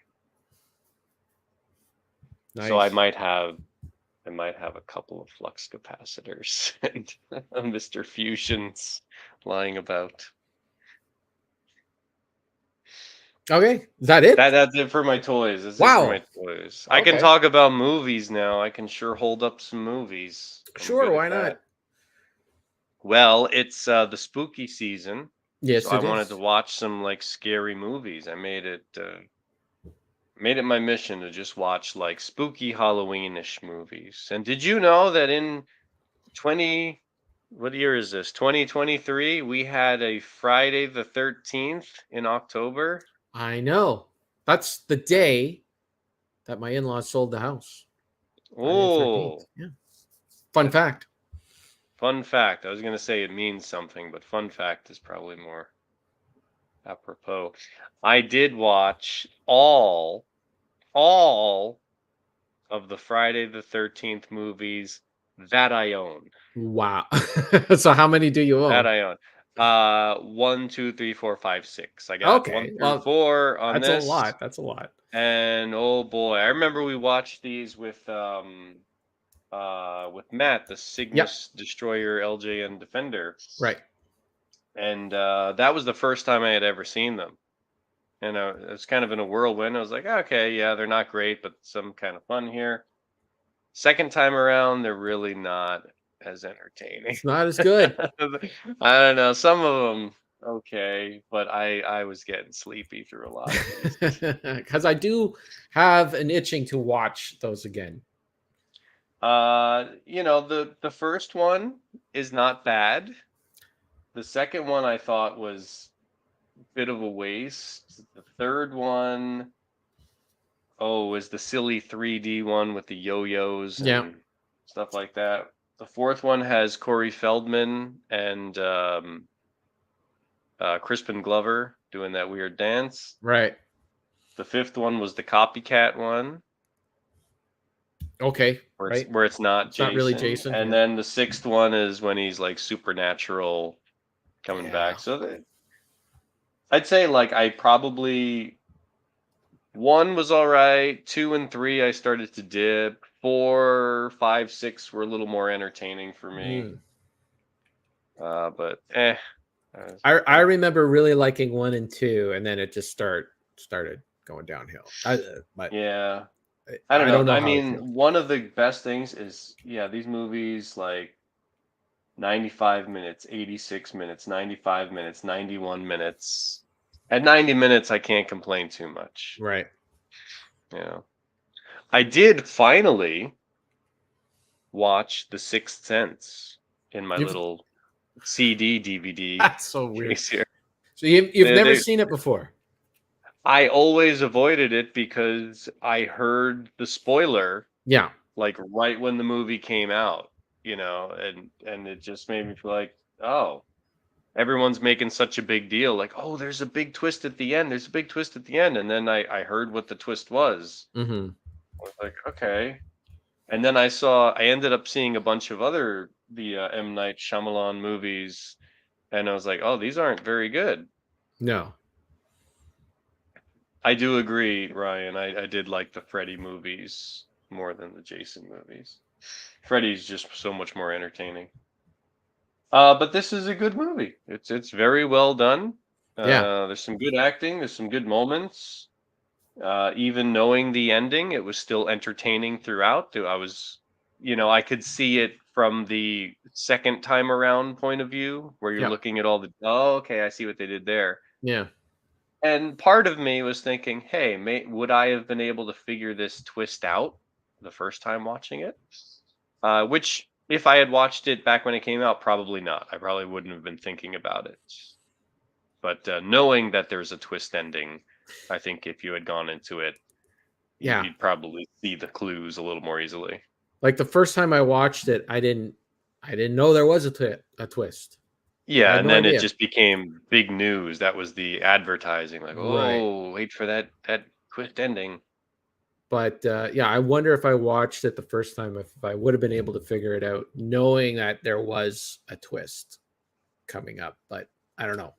Nice. So I might have a couple of flux capacitors and Mr. Fusions lying about. Okay, is that it? That's it for my toys. That's wow. It for my toys. Okay. I can talk about movies now. I can sure hold up some movies. Sure, why not? Well, it's the spooky season. Yes, so I wanted to watch some like scary movies. I made it my mission to just watch like spooky Halloweenish movies. And did you know that in what year is this? 2023, we had a Friday the 13th in October. I know. That's the day that my in-laws sold the house. Oh. Yeah. Fun fact. Fun fact. I was going to say it means something, but fun fact is probably more apropos. I did watch all of the Friday the 13th movies that I own. Wow. So how many do you own? That I own. 1, 2, 3, 4, 5, 6. I got 1 through 4 on this. That's a lot. That's a lot. And oh boy, I remember we watched these with Matt, the Cygnus Destroyer LJN Defender. Right. And that was the first time I had ever seen them. And it was kind of in a whirlwind. I was like, okay, yeah, they're not great, but some kind of fun here. Second time around, they're really not as entertaining. It's not as good. I don't know. Some of them, okay, but I was getting sleepy through a lot of these. Because I do have an itching to watch those again. The first one is not bad. The second one I thought was a bit of a waste. The third one, is the silly 3D one with the yo-yos and stuff like that. The fourth one has Corey Feldman and Crispin Glover doing that weird dance. Right. The fifth one was the copycat one. Okay. Where it's not Jason. Not really Jason. And then the sixth one is when he's like supernatural coming back. So I'd say like I probably 1 was all right. 2 and 3 I started to dip. 4, 5, 6 were a little more entertaining for me. But I remember really liking 1 and 2, and then it just started going downhill. But yeah, I don't I know. don't know I how I mean, feel. one of the best things is, yeah, these movies like 95 minutes, 86 minutes, 95 minutes, 91 minutes. At 90 minutes, I can't complain too much. Right. Yeah. I did finally watch The Sixth Sense in my You've little CD DVD That's so weird. case here. So you've They, never they, seen it before. I always avoided it because I heard the spoiler Yeah. like right when the movie came out, and it just made me feel like, oh, everyone's making such a big deal, like, oh, there's a big twist at the end. There's a big twist at the end, and then I heard what the twist was. Mm-hmm. I was like, okay. And then I ended up seeing a bunch of other the M Night Shyamalan movies, and I was like, oh, these aren't very good. No. I do agree, Ryan. I did like the Freddy movies more than the Jason movies. Freddy's just so much more entertaining. But this is a good movie. It's very well done. Yeah. There's some good acting. There's some good moments. Even knowing the ending, it was still entertaining throughout. I could see it from the second time around point of view, where you're Yeah. looking at all the, oh, okay, I see what they did there. Yeah. And part of me was thinking, hey, would I have been able to figure this twist out the first time watching it? Which, if I had watched it back when it came out, probably not. I probably wouldn't have been thinking about it. But knowing that there's a twist ending, I think if you had gone into it, Yeah. you'd probably see the clues a little more easily. Like the first time I watched it, I didn't know there was a twist. I Yeah, had and no then it idea. just became big news. That was the advertising, like, Right. oh, wait for that twist ending. But yeah, I wonder if I watched it the first time, if I would have been able to figure it out, knowing that there was a twist coming up. But I don't know.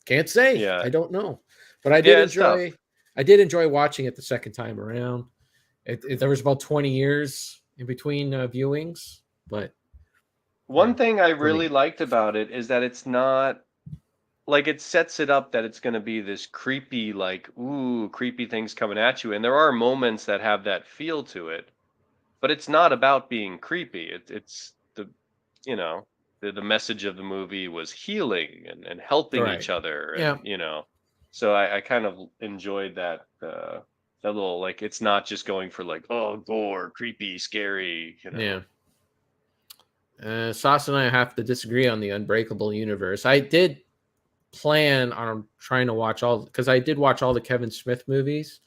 Can't say. Yeah, I don't know. But I did yeah, it's tough. enjoy. I did enjoy watching it the second time around. There was about 20 years in between viewings, but One thing I for really me, liked about it is that it's not like, it sets it up that it's going to be this creepy, like, ooh, creepy things coming at you, and there are moments that have that feel to it, but it's not about being creepy. It's you know the message of the movie was healing and helping right? each other, Yeah, and so I kind of enjoyed that little, like, it's not just going for like, oh, gore, creepy, scary. yeah. Sauce and I have to disagree on the Unbreakable universe. I did plan on trying to watch all because I did watch all the Kevin Smith movies.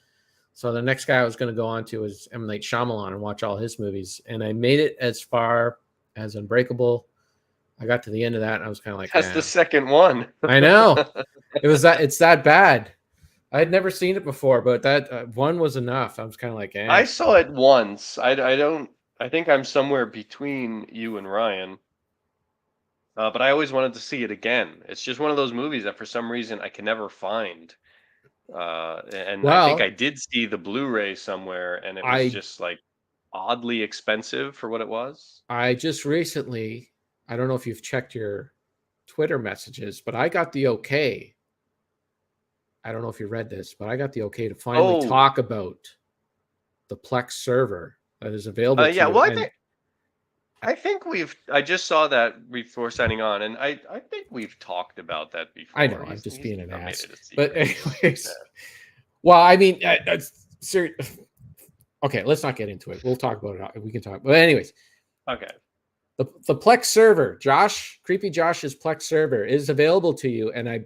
So the next guy I was going to go on to was M. Night Shyamalan and watch all his movies, and I made it as far as Unbreakable. I got to the end of that, and I was kind of like, That's the yeah, second one. I know it's that bad. I had never seen it before, but that one was enough. I was kind of like, I eh. saw it once. I don't. I think I'm somewhere between you and Ryan. But I always wanted to see it again. It's just one of those movies that for some reason I can never find. And I think I Well, did see the Blu-ray somewhere, and it was I just like oddly expensive for what it was. I just recently, I don't know if you've checked your Twitter messages, but I got the okay. I don't know if you read this, but I got the okay to finally Oh, talk about the Plex server that is available to yeah. you. Well, I And think I think we've. I just saw that before signing on, and I think we've talked about that I know before. I'm just He's being an not made ass, it a but secret. anyways, well, I mean, okay, let's not get into it. We'll talk about it. We can talk, but anyways, Okay. the Plex server, Creepy Josh's Plex server is available to you, and I'm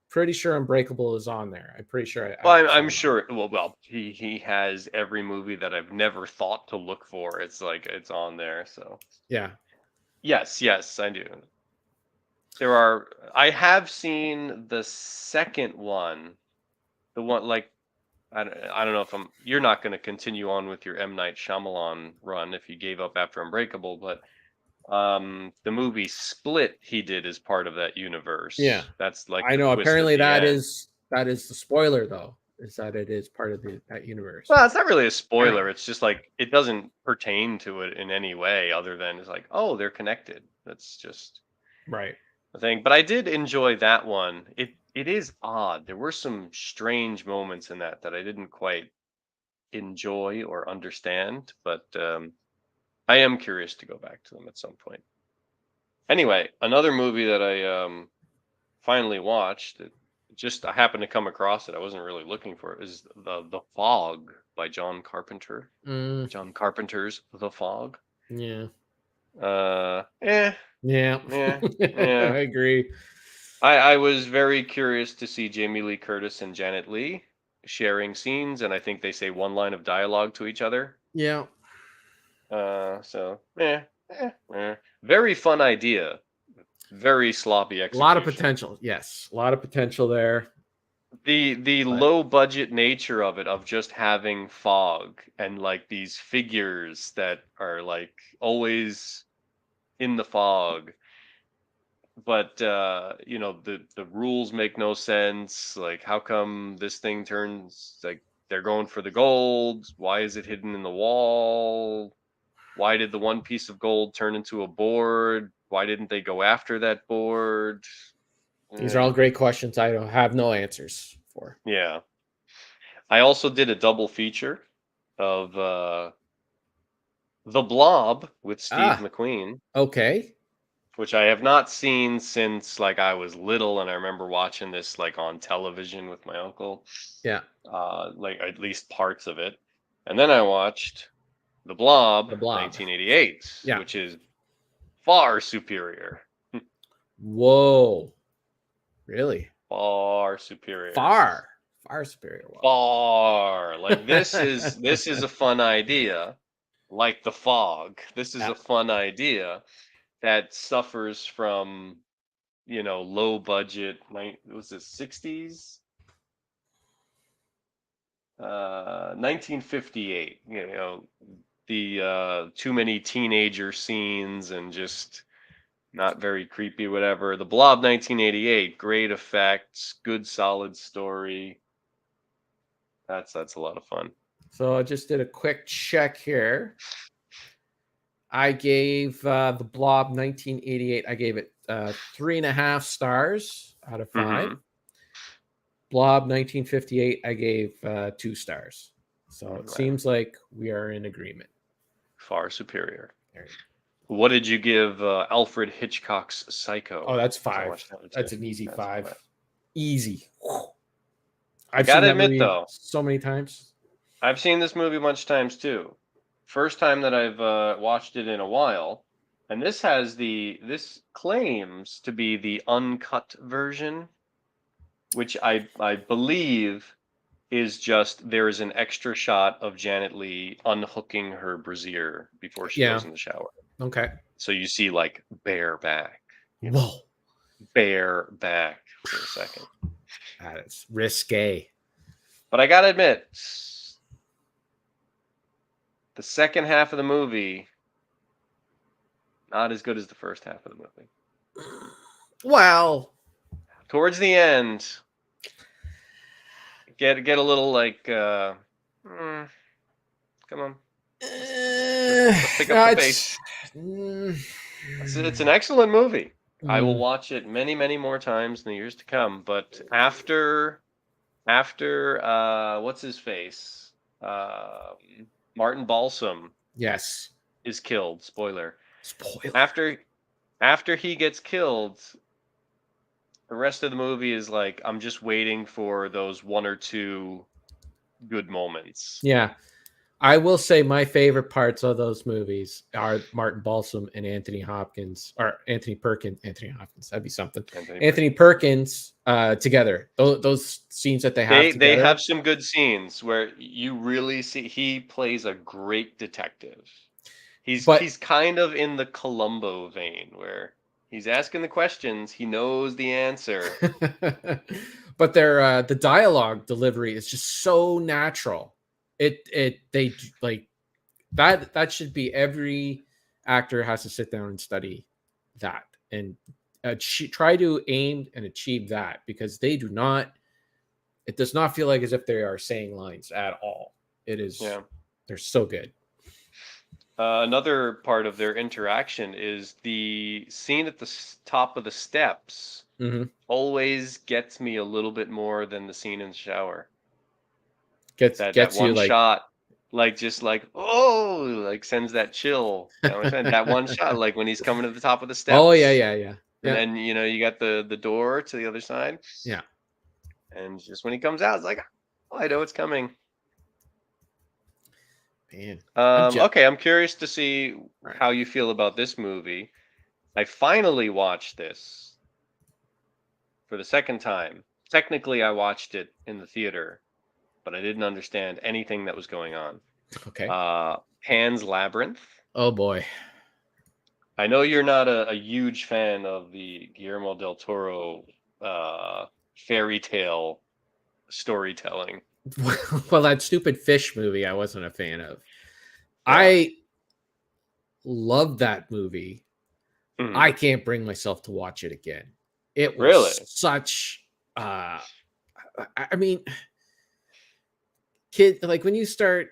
pretty sure Unbreakable is on there. I'm pretty sure Well, I I'm saw that. sure. Well, he has every movie that I've never thought to look for. It's like it's on there. So Yeah, yes, I do. I have seen the second one, the one like I don't know if you're not going to continue on with your M Night Shyamalan run if you gave up after Unbreakable, but the movie Split he did as part of that yeah. universe. That's like I the know. twist at Apparently, the end. that is the spoiler, though, is that it is part of that universe. Well, it's not really a spoiler. It's just like it doesn't pertain to it in any way other than it's like, oh, they're connected. That's just Right. thing. But I did enjoy that one. It is odd. There were some strange moments in that I didn't quite enjoy or understand, but I am curious to go back to them at some point. Anyway, another movie that I finally watched, I happened to come across it. I wasn't really looking for it. Is the Fog by John Carpenter. Mm, John Carpenter's The Fog. yeah. Yeah, Yeah. yeah, I yeah. agree. I was very curious to see Jamie Lee Curtis and Janet Leigh sharing scenes, and I think they say one line of dialogue to each other. Yeah. So very fun idea. Very sloppy A lot of execution. potential. Yes. A lot of potential there. The But low budget nature of it, of just having fog and like these figures that are like always in the fog, but the rules make no sense. Like, how come this thing turns, like, they're going for the gold? Why is it hidden in the wall? Why did the one piece of gold turn into a board? Why didn't they go after that board? these are Eh, all great questions I don't have no answers for. yeah. I also did a double feature of The Blob with Steve Ah, McQueen, okay. which I have not seen since like I was little, and I remember watching this like on television with my uncle, Yeah. like at least parts of it. And then I watched The Blob The Blob. 1988, Yeah. which is far superior. Whoa. Really? Far superior. Far. Far superior. Wow. Far. Like, this is a fun idea. Like The Fog. This is Yeah. a fun idea that suffers from, low budget, was it 60s? 1958, the too many teenager scenes and just not very creepy, whatever. The Blob 1988, great effects, good solid story. That's a lot of fun. So I just did a quick check here. I gave The Blob 1988. I gave it 3.5 stars out of 5. Mhm. Blob 1958. I gave 2 stars. So it Right. seems like we are in agreement. Far superior. There. What did you give Alfred Hitchcock's Oh, Psycho? that's 'Cause I 5. watched that one too. That's an easy That's 5. fine. Easy. I I've seen gotta that admit movie though, so many times. I've seen this movie a bunch of times too. First time that I've watched it in a while, and this claims to be the uncut version, which I believe is just there is an extra shot of Janet Leigh unhooking her brassiere before she Yeah. goes in the shower. Okay. So you see like bare back, Whoa. bare back for a second. That is risque. But I gotta admit, the second half of the movie, not as good as the first half of the movie. Well, Towards the end, get a little like, come on, let's pick up the pace. mm, It's an excellent movie. I will mm, watch it many, many more times in the years to come. But after what's his face, Martin Balsam yes. is killed. Spoiler. Spoiler. After he gets killed, the rest of the movie is like, I'm just waiting for those one or two good moments. Yeah. I will say my favorite parts of those movies are Martin Balsam and Anthony Hopkins, or Anthony Perkins. Anthony Hopkins, that'd be something. Anthony Perkins together. Those scenes that they have They together. have some good scenes where you really see he plays a great detective. He's kind of in the Columbo vein where he's asking the questions, he knows the answer. But their the dialogue delivery is just so natural. They like that should be every actor has to sit down and study that and try to aim and achieve that, because they do not, it does not feel like as if they are saying lines at all. It is, Yeah. they're so good. Another part of their interaction is the scene at the top of the steps Mm-hmm. always gets me a little bit more than the scene in the shower. That Gets you one like, shot, like, just like, oh, like, sends that chill down my spine. That one shot, like, when he's coming to the top of the oh yeah, steps, yeah, yeah, and yeah, then, you got the door to the other side, yeah. and just when he comes out, it's like, "Oh, I know it's coming." Man, I'm just Okay, I'm curious to see right. how you feel about this movie. I finally watched this for the second time. Technically, I watched it in the theater, but I didn't understand anything that was going on. Okay. Pan's Labyrinth. Oh boy. I know you're not a huge fan of the Guillermo del Toro fairy tale storytelling. Well, that stupid fish movie I wasn't a fan of. Yeah. I love that movie. Mhm. I can't bring myself to watch it again. It was Really? such I mean, kid, like when you start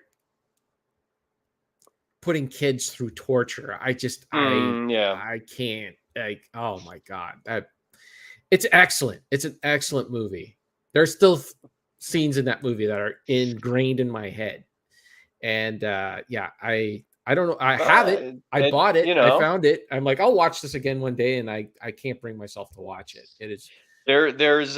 putting kids through torture, Yeah. I can't, like, oh my god. That it's excellent. It's an excellent movie. There's still scenes in that movie that are ingrained in my head. And yeah, I don't know. I have it. I It, bought it. I found it. I'm like, I'll watch this again one day, and I can't bring myself to watch it. It is there's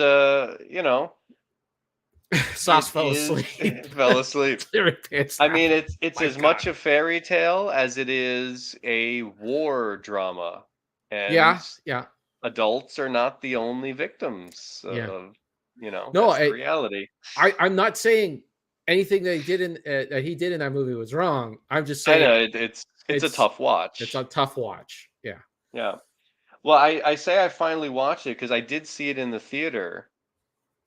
Sauce it fell is asleep. fell asleep. Cleary pants I down. mean, it's My as God. much a fairy tale as it is a war drama, and Yeah, yeah, adults are not the only victims yeah. of, No, that's the reality. I'm not saying anything that he did in that he did in that movie was wrong. I'm just I saying know it's a it's tough it's watch. a tough watch. Yeah. Yeah. Well, I say I finally watched it because I did see it in the theater,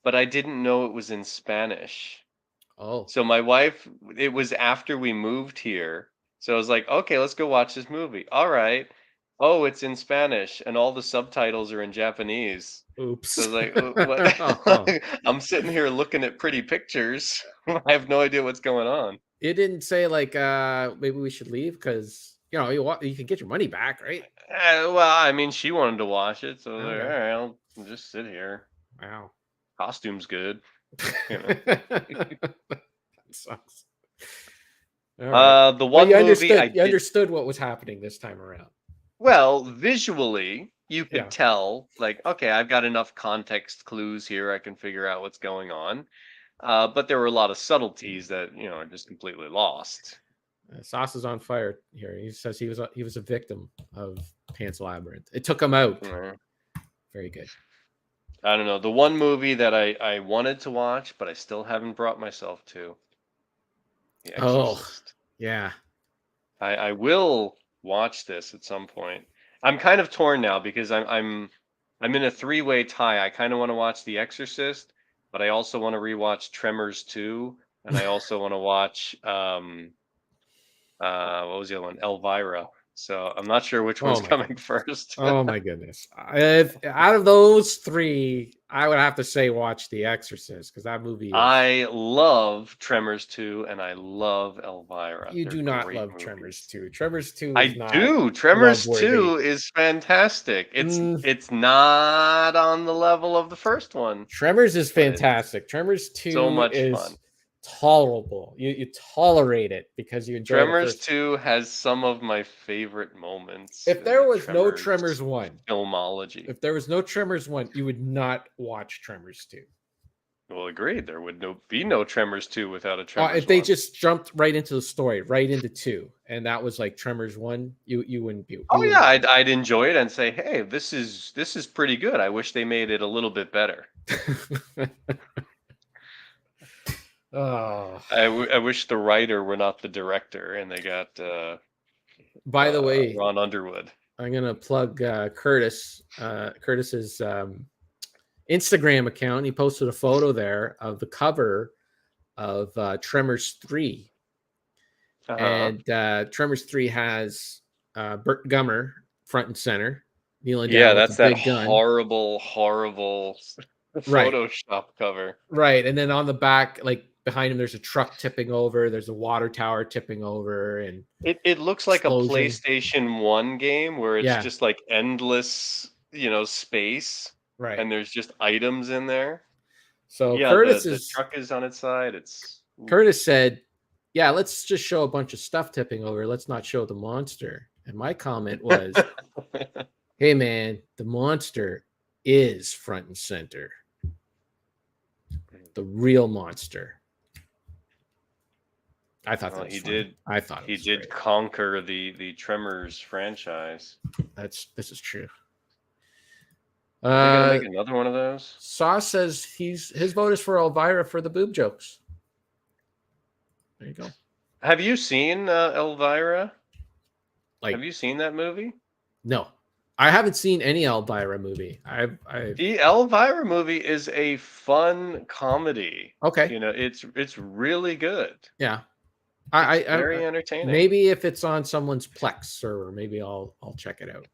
but I didn't know it was in Spanish. Oh. So my wife, it was after we moved here. So I was like, okay, let's go watch this movie. All right. Oh, it's in Spanish and all the subtitles are in Japanese. So I Oops. was like, Oh. what?" I'm sitting here looking at pretty pictures. I have no idea what's going on. It didn't say like maybe we should leave because you can get your money back, right? Well, I mean, she wanted to watch it, so I was like, all Okay. right, I'll just sit here. Wow. Costume's good, you know. That sucks. All right. The But one movie I you did understood what was happening this time around. well, visually, you could Yeah. tell, like, okay, I've got enough context clues here, I can figure out what's going on. But there were a lot of subtleties that, are just completely lost. Sauce is on fire here. He says he was a victim of Pan's Labyrinth. It took him out. Mm, Very good. I don't know. The one movie that I wanted to watch, but I still haven't brought myself to, The Oh, Exorcist. yeah. I will watch this at some point. I'm kind of torn now because I'm in a three-way tie. I kind of want to watch The Exorcist, but I also want to rewatch Tremors 2, and I also want to watch what was the other one? Elvira. So I'm not sure which Oh one's my coming goodness. first. Oh my goodness. Out of those three, I would have to say watch The Exorcist because that movie is. I love Tremors 2 and I love Elvira. You They're do not great love Tremors movies. 2. Tremors 2 is I not do. Tremors love worthy. 2 is fantastic. It's Mm, it's not on the level of the first one, Tremors is but it's fantastic. Tremors so 2 much fun. is tolerable. You tolerate it because you enjoy the Tremors first. 2 has some of my favorite moments If in the there was no Tremors Tremors 1, filmology. if there was no Tremors 1, you would not watch Tremors 2. Well, agreed. There would be no Tremors 2 without a Tremors If they 1. just jumped right into the story, right into 2, and that was like Tremors 1, you wouldn't be Oh you yeah, wouldn't I'd enjoy it and say, "Hey, this is pretty good. I wish they made it a little bit better." Oh. I wish the writer were not the director and they got By the way, Ron Underwood. I'm gonna plug Curtis. Curtis's Instagram account. He posted a photo there of the cover of Tremors 3. Uh-huh. And Tremors 3 has Burt Gummer front and center, kneeling Yeah, down with the that's that big gun. horrible Right. Photoshop cover. Right. And then on the back, like behind him there's a truck tipping over, there's a water tower tipping over, and It looks like a explosion. PlayStation 1 game where it's Yeah, just like endless, space, right. and there's just items in there. So Yeah, the truck is on its side. Curtis said, "Yeah, let's just show a bunch of stuff tipping over. Let's not show the monster." And my comment was, "Hey man, the monster is front and center. The real monster." I thought that was funny. I thought he it was did great. conquer the Tremors franchise. This is true. Are they gonna make another one of those? Sauce says his vote is for Elvira for the boob jokes. There you go. Have you seen Elvira? Like, have you seen that movie? No, I haven't seen any Elvira movie. The Elvira movie is a fun comedy. Okay. It's really good. Yeah. It's very entertaining. Maybe if it's on someone's Plex server, maybe I'll check it out.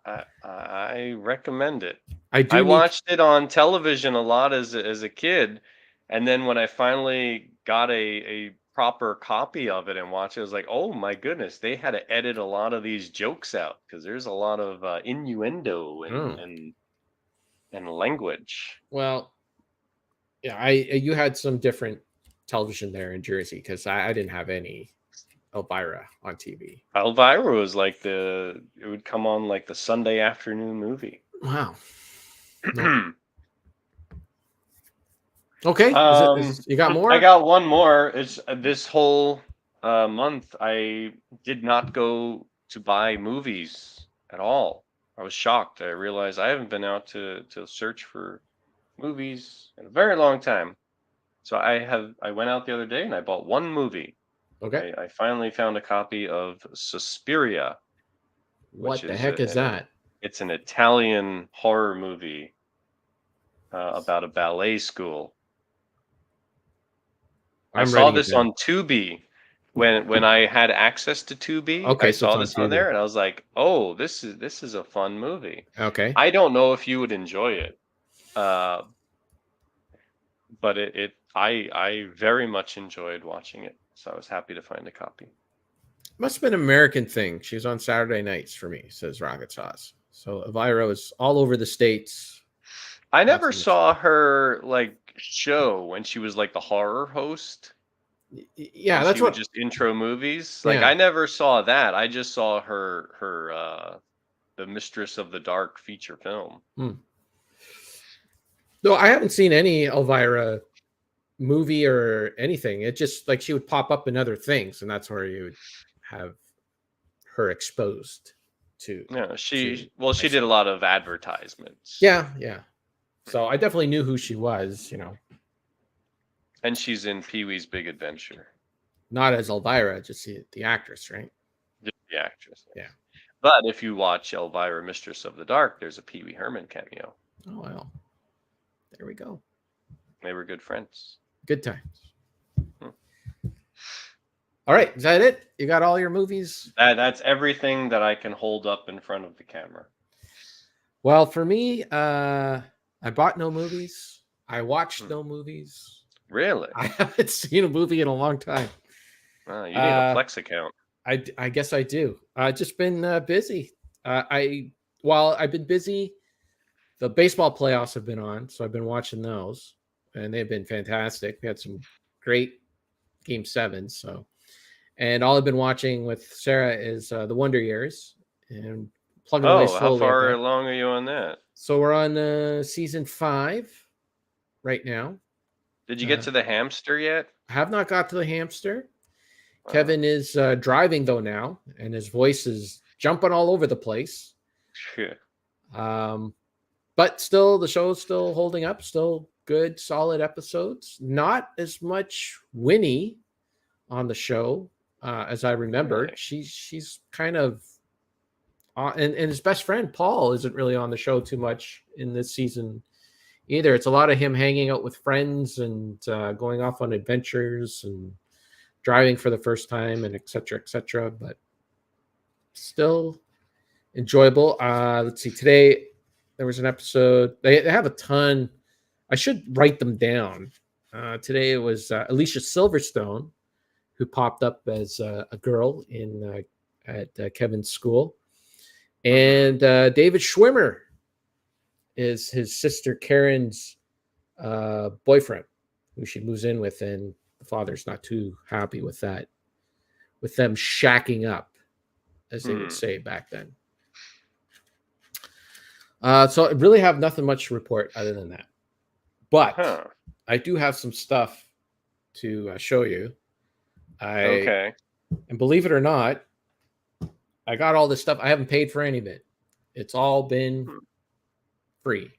I recommend it. I watched it on television a lot as a kid, and then when I finally got a proper copy of it and watched it, I was like, oh my goodness, they had to edit a lot of these jokes out because there's a lot of innuendo and language. Well, yeah, you had some different television there in Jersey because I didn't have any Elvira on TV. Elvira was like it would come on like the Sunday afternoon movie. Wow. No. Okay. You got more? I got one more. It's this whole month I did not go to buy movies at all. I was shocked. I realized I haven't been out to search for movies in a very long time. So I went out the other day and I bought one movie. Okay. I finally found a copy of Suspiria. What the heck is that? It's an Italian horror movie about a ballet school. I saw this on Tubi when I had access to Tubi. Okay, I saw this on there and I was like, "Oh, this is a fun movie." Okay. I don't know if you would enjoy it, but I very much enjoyed watching it, so I was happy to find a copy. Must have been an American thing. She was on Saturday nights for me, says Rocket Sauce. So Elvira was all over the States. I never saw her show when she was like the horror host. Yeah, that's what just intro movies. I never saw that. I just saw her the Mistress of the Dark feature film. No, I haven't seen any Elvira movie or anything. It just she would pop up in other things, and that's where you would have her exposed to. Yeah, she did a lot of advertisements. Yeah. So I definitely knew who she was, And she's in Pee-wee's Big Adventure. Not as Elvira, just the actress, right? Just the actress. Yeah. But if you watch Elvira, Mistress of the Dark, there's a Pee Wee Herman cameo. Oh, well. There we go. They were good friends. Good times. All right. Is that it? You got all your movies? That's everything that I can hold up in front of the camera. Well, for me, I bought no movies. I watched no movies. Really? I haven't seen a movie in a long time. You need a Plex account. I guess I do. I've just been busy. While I've been busy, the baseball playoffs have been on, so I've been watching those, and they've been fantastic. We had some great Game 7s. So, and all I've been watching with Sarah is the Wonder Years and plugging away slowly. How far along are you on that? So we're on season 5 right now. Did you get to the hamster yet? I have not got to the hamster. Wow. Kevin is driving though now, and his voice is jumping all over the place. Sure. But still, the show's still holding up. Still good, solid episodes. Not as much Winnie on the show as I remember. Really? She's kind of, and his best friend Paul isn't really on the show too much in this season either. It's a lot of him hanging out with friends and going off on adventures and driving for the first time and et cetera, but still enjoyable. Let's see. Today there was an episode. They have a ton. I should write them down Today it was Alicia Silverstone, who popped up as a girl at Kevin's school, and David Schwimmer is his sister Karen's boyfriend, who she moves in with, and the father's not too happy with that, with them shacking up, as they would say back then. So I really have nothing much to report other than that. But I do have some stuff to show you. And believe it or not, I got all this stuff. I haven't paid for any of it. It's all been free.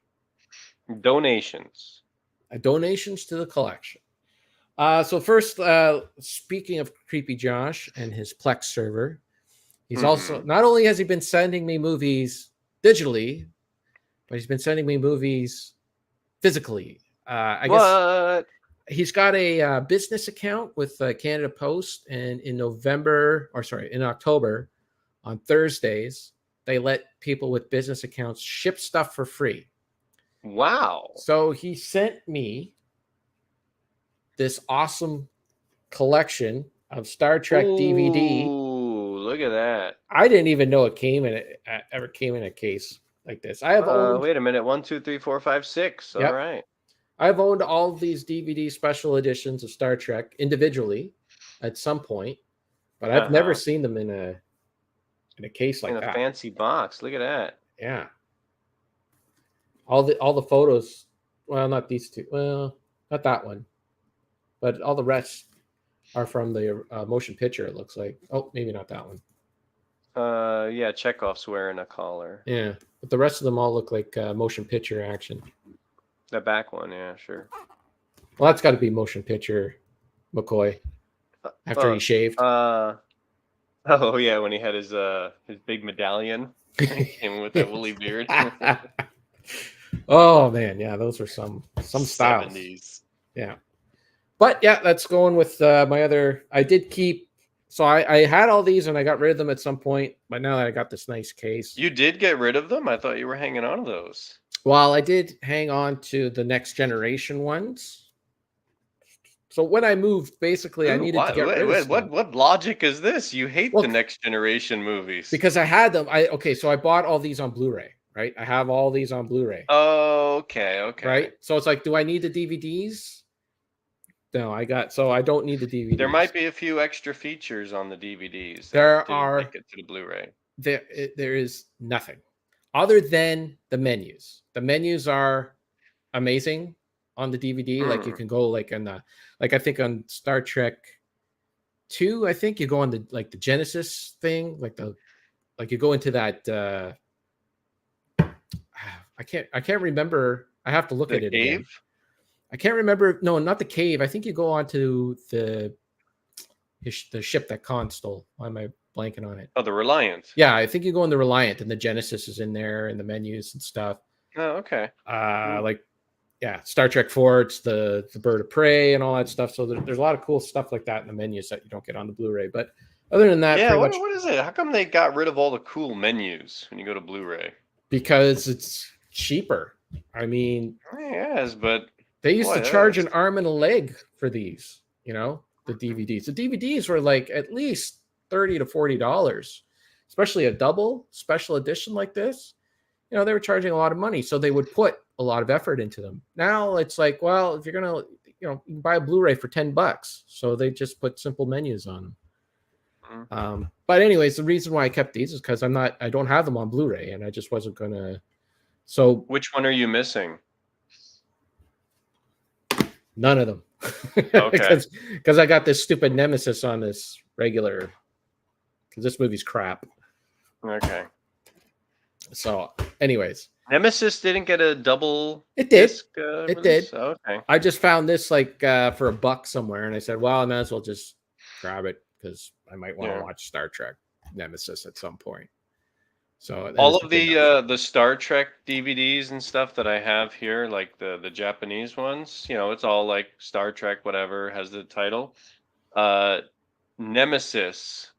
Donations To the collection. So first, speaking of Creepy Josh and his Plex server, he's also, not only has he been sending me movies digitally, but he's been sending me movies physically. I guess he's got a business account with Canada Post, and in October, on Thursdays, they let people with business accounts ship stuff for free. Wow. So he sent me this awesome collection of Star Trek DVD. Ooh, look at that. I didn't even know it ever came in a case like this. I have owned. Wait a minute. 1, 2, 3, 4, 5, 6. Yep. All right. I've owned all of these DVD special editions of Star Trek individually at some point, but I've never seen them in a case like that. In a fancy box. Look at that. Yeah. All the photos. Well, not these two. Well, not that one, but all the rest are from the motion picture. It looks like. Oh, maybe not that one. Yeah, Chekhov's wearing a collar. Yeah, but the rest of them all look like motion picture action. The back one, yeah, sure. Well, that's got to be motion picture McCoy after he shaved. Oh yeah, when he had his big medallion, came with that woolly beard. Oh man, yeah, those were some styles. 70s. Yeah, but yeah, that's going with my other. I did keep. So I had all these and I got rid of them at some point, but now that I got this nice case. You did get rid of them? I thought you were hanging on to those. Well, I did hang on to the next generation ones. So when I moved, basically, I needed to get rid of them. What logic is this? You hate the next generation movies. Because I had them. So I bought all these on Blu-ray, right? I have all these on Blu-ray. Oh, okay. Right? So it's like, do I need the DVDs? No, I don't need the DVDs. There might be a few extra features on the DVDs. There are. Make it to the Blu-ray. There is nothing other than the menus. The menus are amazing on the DVD. Like you can go I think on Star Trek 2, I think you go on the Genesis thing, you go into that. I can't remember. I have to look at it cave? Again. I can't remember. No, not the cave. I think you go onto the ship that Khan stole. Why am I blanking on it? Oh, the Reliant. Yeah, I think you go in the Reliant, and the Genesis is in there, and the menus and stuff. Oh, okay. Star Trek 4, it's the Bird of Prey and all that stuff. So there's a lot of cool stuff like that in the menus that you don't get on the Blu-ray. But other than that, what is it? How come they got rid of all the cool menus when you go to Blu-ray? Because it's cheaper. I mean, yes, but they used to charge an arm and a leg for these, the DVDs. The DVDs were like at least $30 to $40, especially a double special edition like this. They were charging a lot of money, so they would put a lot of effort into them. Now it's like, well, if you're gonna, you can buy a Blu-ray for $10, so they just put simple menus on them. But anyways, the reason why I kept these is because I don't have them on Blu-ray, and I just wasn't gonna. So which one are you missing? None of them. Okay. Because I got this stupid Nemesis on this regular. Because this movie's crap. Okay. So, anyways, Nemesis didn't get a double. It did. Disc, it release? did. Okay. I just found this for $1 somewhere, and I said, well, I might as well just grab it because I might want to watch Star Trek Nemesis at some point. So all of the Star Trek DVDs and stuff that I have here, like the Japanese ones, it's all like Star Trek, whatever has the title. Nemesis.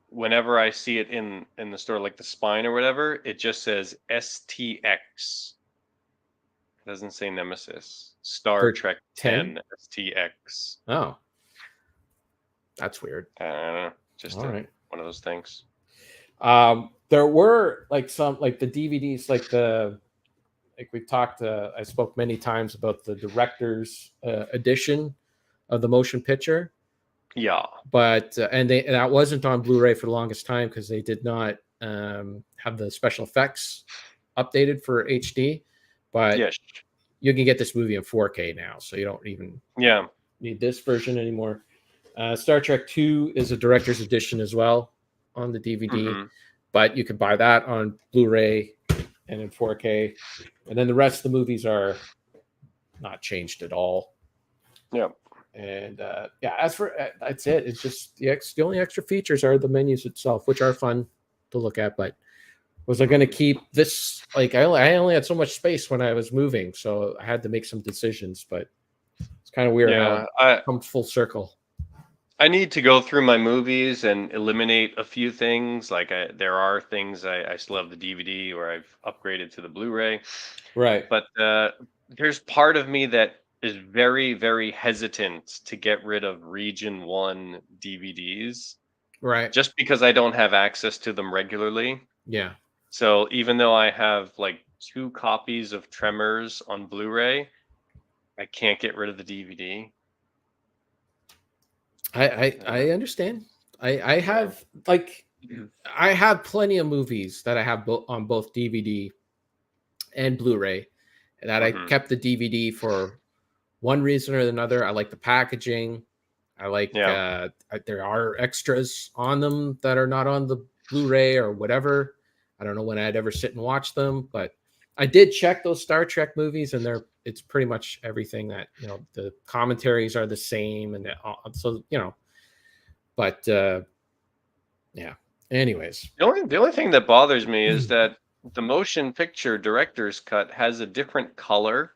Whenever I see it in the store, like the spine or whatever, it just says STX. It doesn't say Nemesis. Star Trek 10? 10 STX. Oh, that's weird. I don't know. Just All right. one of those things. There were like some like the DVDs, like we talked. I spoke many times about the director's edition of the motion picture. Yeah, But and that wasn't on Blu-ray for the longest time because they did not have the special effects updated for HD. But yes, you can get this movie in 4K now, so you don't even need this version anymore. Star Trek 2 is a director's edition as well on the DVD, but you can buy that on Blu-ray and in 4K. And then the rest of the movies are not changed at all. Yeah. And as for that's it. It's just the only extra features are the menus itself, which are fun to look at. But was I going to keep this? Like I only had so much space when I was moving, so I had to make some decisions. But it's kind of weird how it comes full circle. I need to go through my movies and eliminate a few things. Like there are things I still have the DVD or I've upgraded to the Blu-ray. Right. But there's part of me that is very, very hesitant to get rid of Region 1 DVDs. Right. Just because I don't have access to them regularly. Yeah. So even though I have like 2 copies of Tremors on Blu-ray, I can't get rid of the DVD. I understand. I have I have plenty of movies that I have on both DVD and Blu-ray that I kept the DVD for one reason or another. I like the packaging. I like there are extras on them that are not on the Blu-ray or whatever. I don't know when I'd ever sit and watch them, but I did check those Star Trek movies, and it's pretty much everything that the commentaries are the same, and so but yeah. Anyways, the only thing that bothers me is that the motion picture director's cut has a different color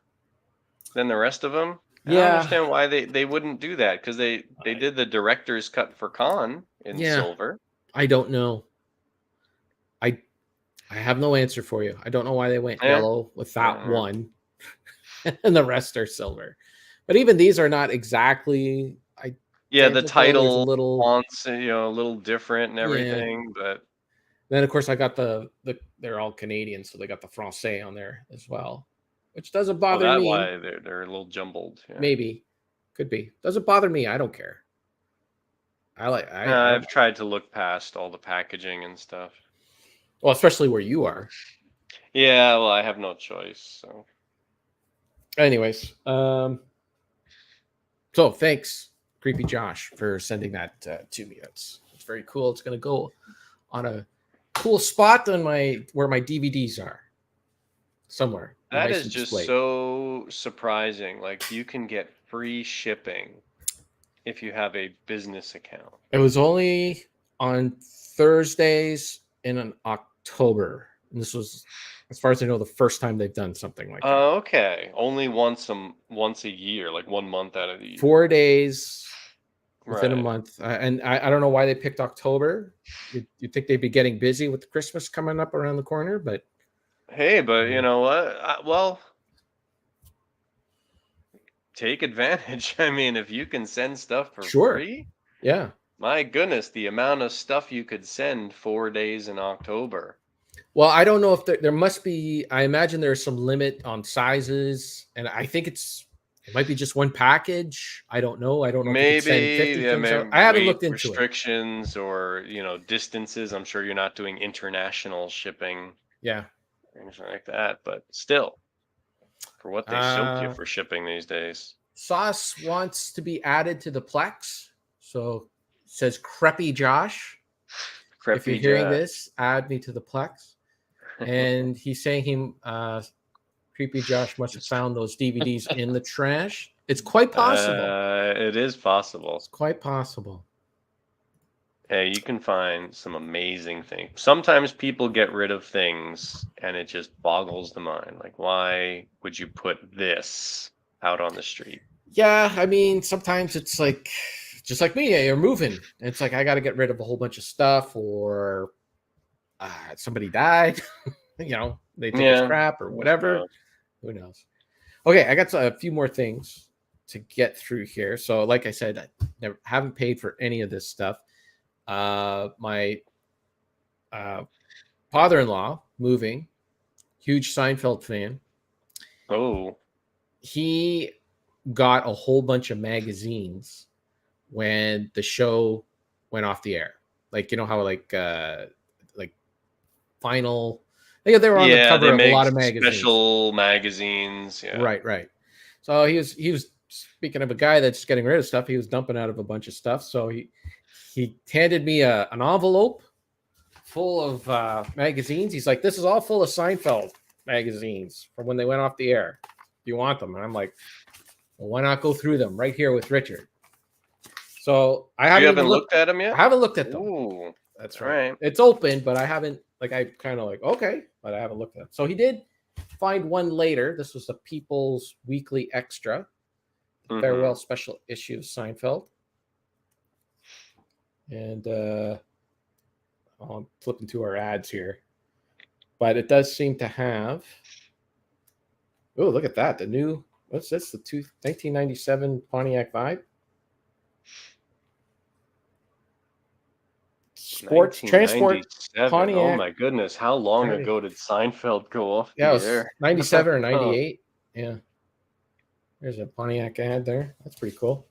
than the rest of them. I don't understand why they wouldn't do that, because they did the director's cut for Khan in silver. I don't know. I have no answer for you. I don't know why they went yellow with that one, and the rest are silver. But even these are not exactly. The title fonts, a little different and everything. But then, of course, I got the they're all Canadian, so they got the Francais on there as well, which doesn't bother me. Why they're a little jumbled. Yeah. Maybe, could be. Doesn't bother me. I don't care. I've tried to look past all the packaging and stuff. Well, especially where you are. Yeah, well, I have no choice. So, anyways, so thanks, Creepy Josh, for sending that to me. It's very cool. It's going to go on a cool spot on where my DVDs are. Somewhere. That is just so surprising. Like, you can get free shipping if you have a business account. It was only on Thursdays in October. And this was, as far as I know, the first time they've done something like that. Oh, okay. Only once a year, like 1 month out of the year. 4 days within a month. And I don't know why they picked October. You'd think they'd be getting busy with Christmas coming up around the corner, but hey, but you know what? Well, take advantage. I mean, if you can send stuff for free, my goodness, the amount of stuff you could send 4 days in October. Well, I don't know if there must be. I imagine there's some limit on sizes, and I think it might be just one package. I don't know. I don't know. Maybe, if you can send 50 things out. I haven't looked into restrictions or distances. I'm sure you're not doing international shipping. Yeah, anything like that. But still, for what they soak you for shipping these days. Sauce wants to be added to the Plex, so it says Creepy Josh. If you're hearing this, add me to the Plex. And he's saying Creepy Josh must have found those DVDs in the trash. It's quite possible. It is possible. It's quite possible. Hey, you can find some amazing things. Sometimes people get rid of things and it just boggles the mind. Like, why would you put this out on the street? Yeah, I mean, sometimes it's like, just like me, you're moving. It's like, I got to get rid of a whole bunch of stuff, or somebody died. They take his crap or whatever. Who knows? Okay, I got a few more things to get through here. So, like I said, I haven't paid for any of this stuff. My father-in-law moving, huge Seinfeld fan. Oh, He got a whole bunch of magazines when the show went off the air. Like how like final. They were on the yeah, they cover of a make lot of magazines. special magazines. Yeah. Right. So he was speaking of a guy that's getting rid of stuff. He was dumping out of a bunch of stuff. So he handed me an envelope full of magazines. He's like, "This is all full of Seinfeld magazines from when they went off the air. Do you want them?" And I'm like, "Well, why not go through them right here with Richard?" So I You haven't even haven't looked at them I yet? haven't looked at them. Ooh, That's all right. right. It's open, but I haven't. Like I kind of like okay, but I haven't looked at it. So he did find one later. This was the People's Weekly Extra, farewell special issue of Seinfeld. And I'm flipping to our ads here, but it does seem to have. Oh, look at that! The new what's this? The 1997 Pontiac Vibe. Sports Transport 1997. Oh Pontiac. my goodness, how long ago did Seinfeld go off Yeah, it the was air? 97 or Oh, 98. Yeah. There's a Pontiac ad there. That's pretty cool.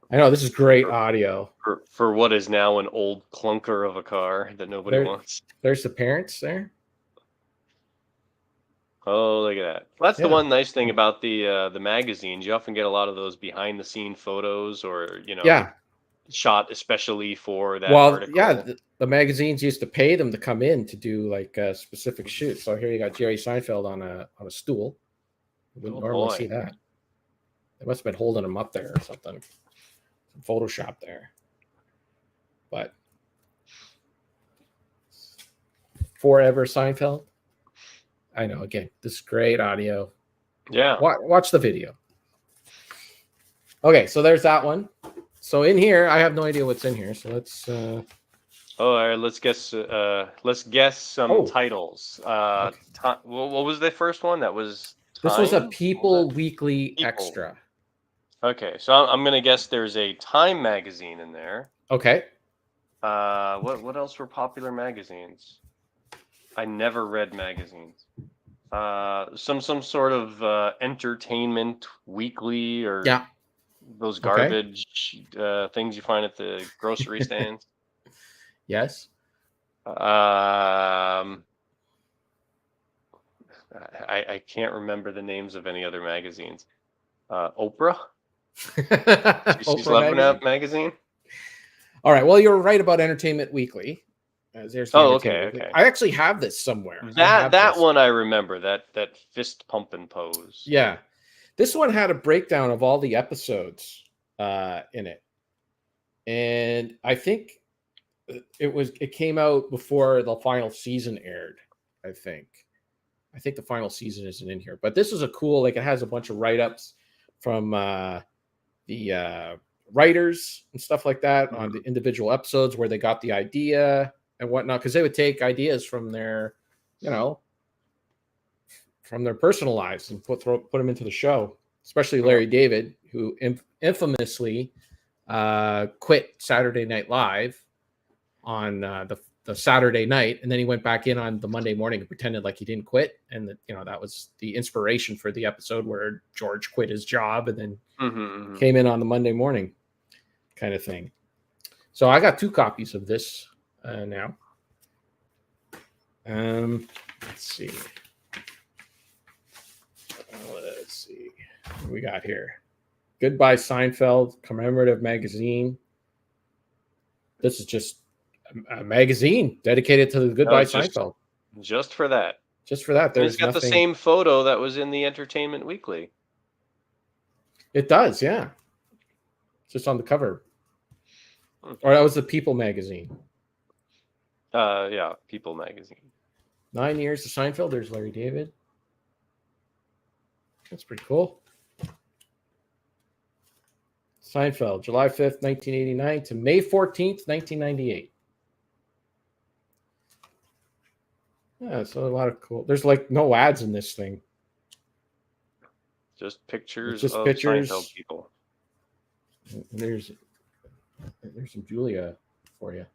I know this is great audio. for what is now an old clunker of a car that nobody wants. There's the parents there. Oh, look at that. That's the Yeah. one nice thing about the magazines. You often get a lot of those behind the scene photos or, Yeah. shot especially for that Well, article. yeah, the magazines used to pay them to come in to do like a specific shoot. So here you got Jerry Seinfeld on a stool. You wouldn't normally see that. They must have been holding him up there or something. Some Photoshop there. But forever Seinfeld. I know. Again, this is great audio. Yeah. Watch the video. Okay, so there's that one. So in here, I have no idea what's in here. So let's. Oh, all right. Let's guess. Let's guess some titles. Okay. What was the first one? That was. This was a Time? People Weekly People. Extra. Okay, so I'm gonna guess there's a Time magazine in there. Okay. What else were popular magazines? I never read magazines. Some sort of entertainment weekly or those garbage things you find at the grocery stands. Yes. I can't remember the names of any other magazines. Oprah. She's loving that magazine. All right. Well, you're right about Entertainment Weekly. There's okay. I actually have this somewhere. That one I remember. That fist pumping pose. Yeah, this one had a breakdown of all the episodes in it, and I think it came out before the final season aired. I think the final season isn't in here, but this is a cool. Like it has a bunch of write-ups from the writers and stuff like that on the individual episodes where they got the idea and whatnot, because they would take ideas from their, from their personal lives and put them into the show. Especially Larry David, who infamously quit Saturday Night Live on the Saturday night, and then he went back in on the Monday morning and pretended like he didn't quit, and that was the inspiration for the episode where George quit his job and then came in on the Monday morning, kind of thing. So I got 2 copies of this now. Let's see. What we got here. Goodbye Seinfeld commemorative magazine. This is just a magazine dedicated to the Goodbye Seinfeld. Just for that. Just for that. It's got the same photo that was in the Entertainment Weekly. It does, yeah. Just on the cover. Or that was the People magazine. Yeah, People magazine. 9 years to Seinfeld. There's Larry David. That's pretty cool. Seinfeld, July 5th, 1989 to May 14th, 1998. Yeah, so a lot of cool. There's like no ads in this thing. Just pictures just of pictures. Seinfeld people. There's some Julia for you.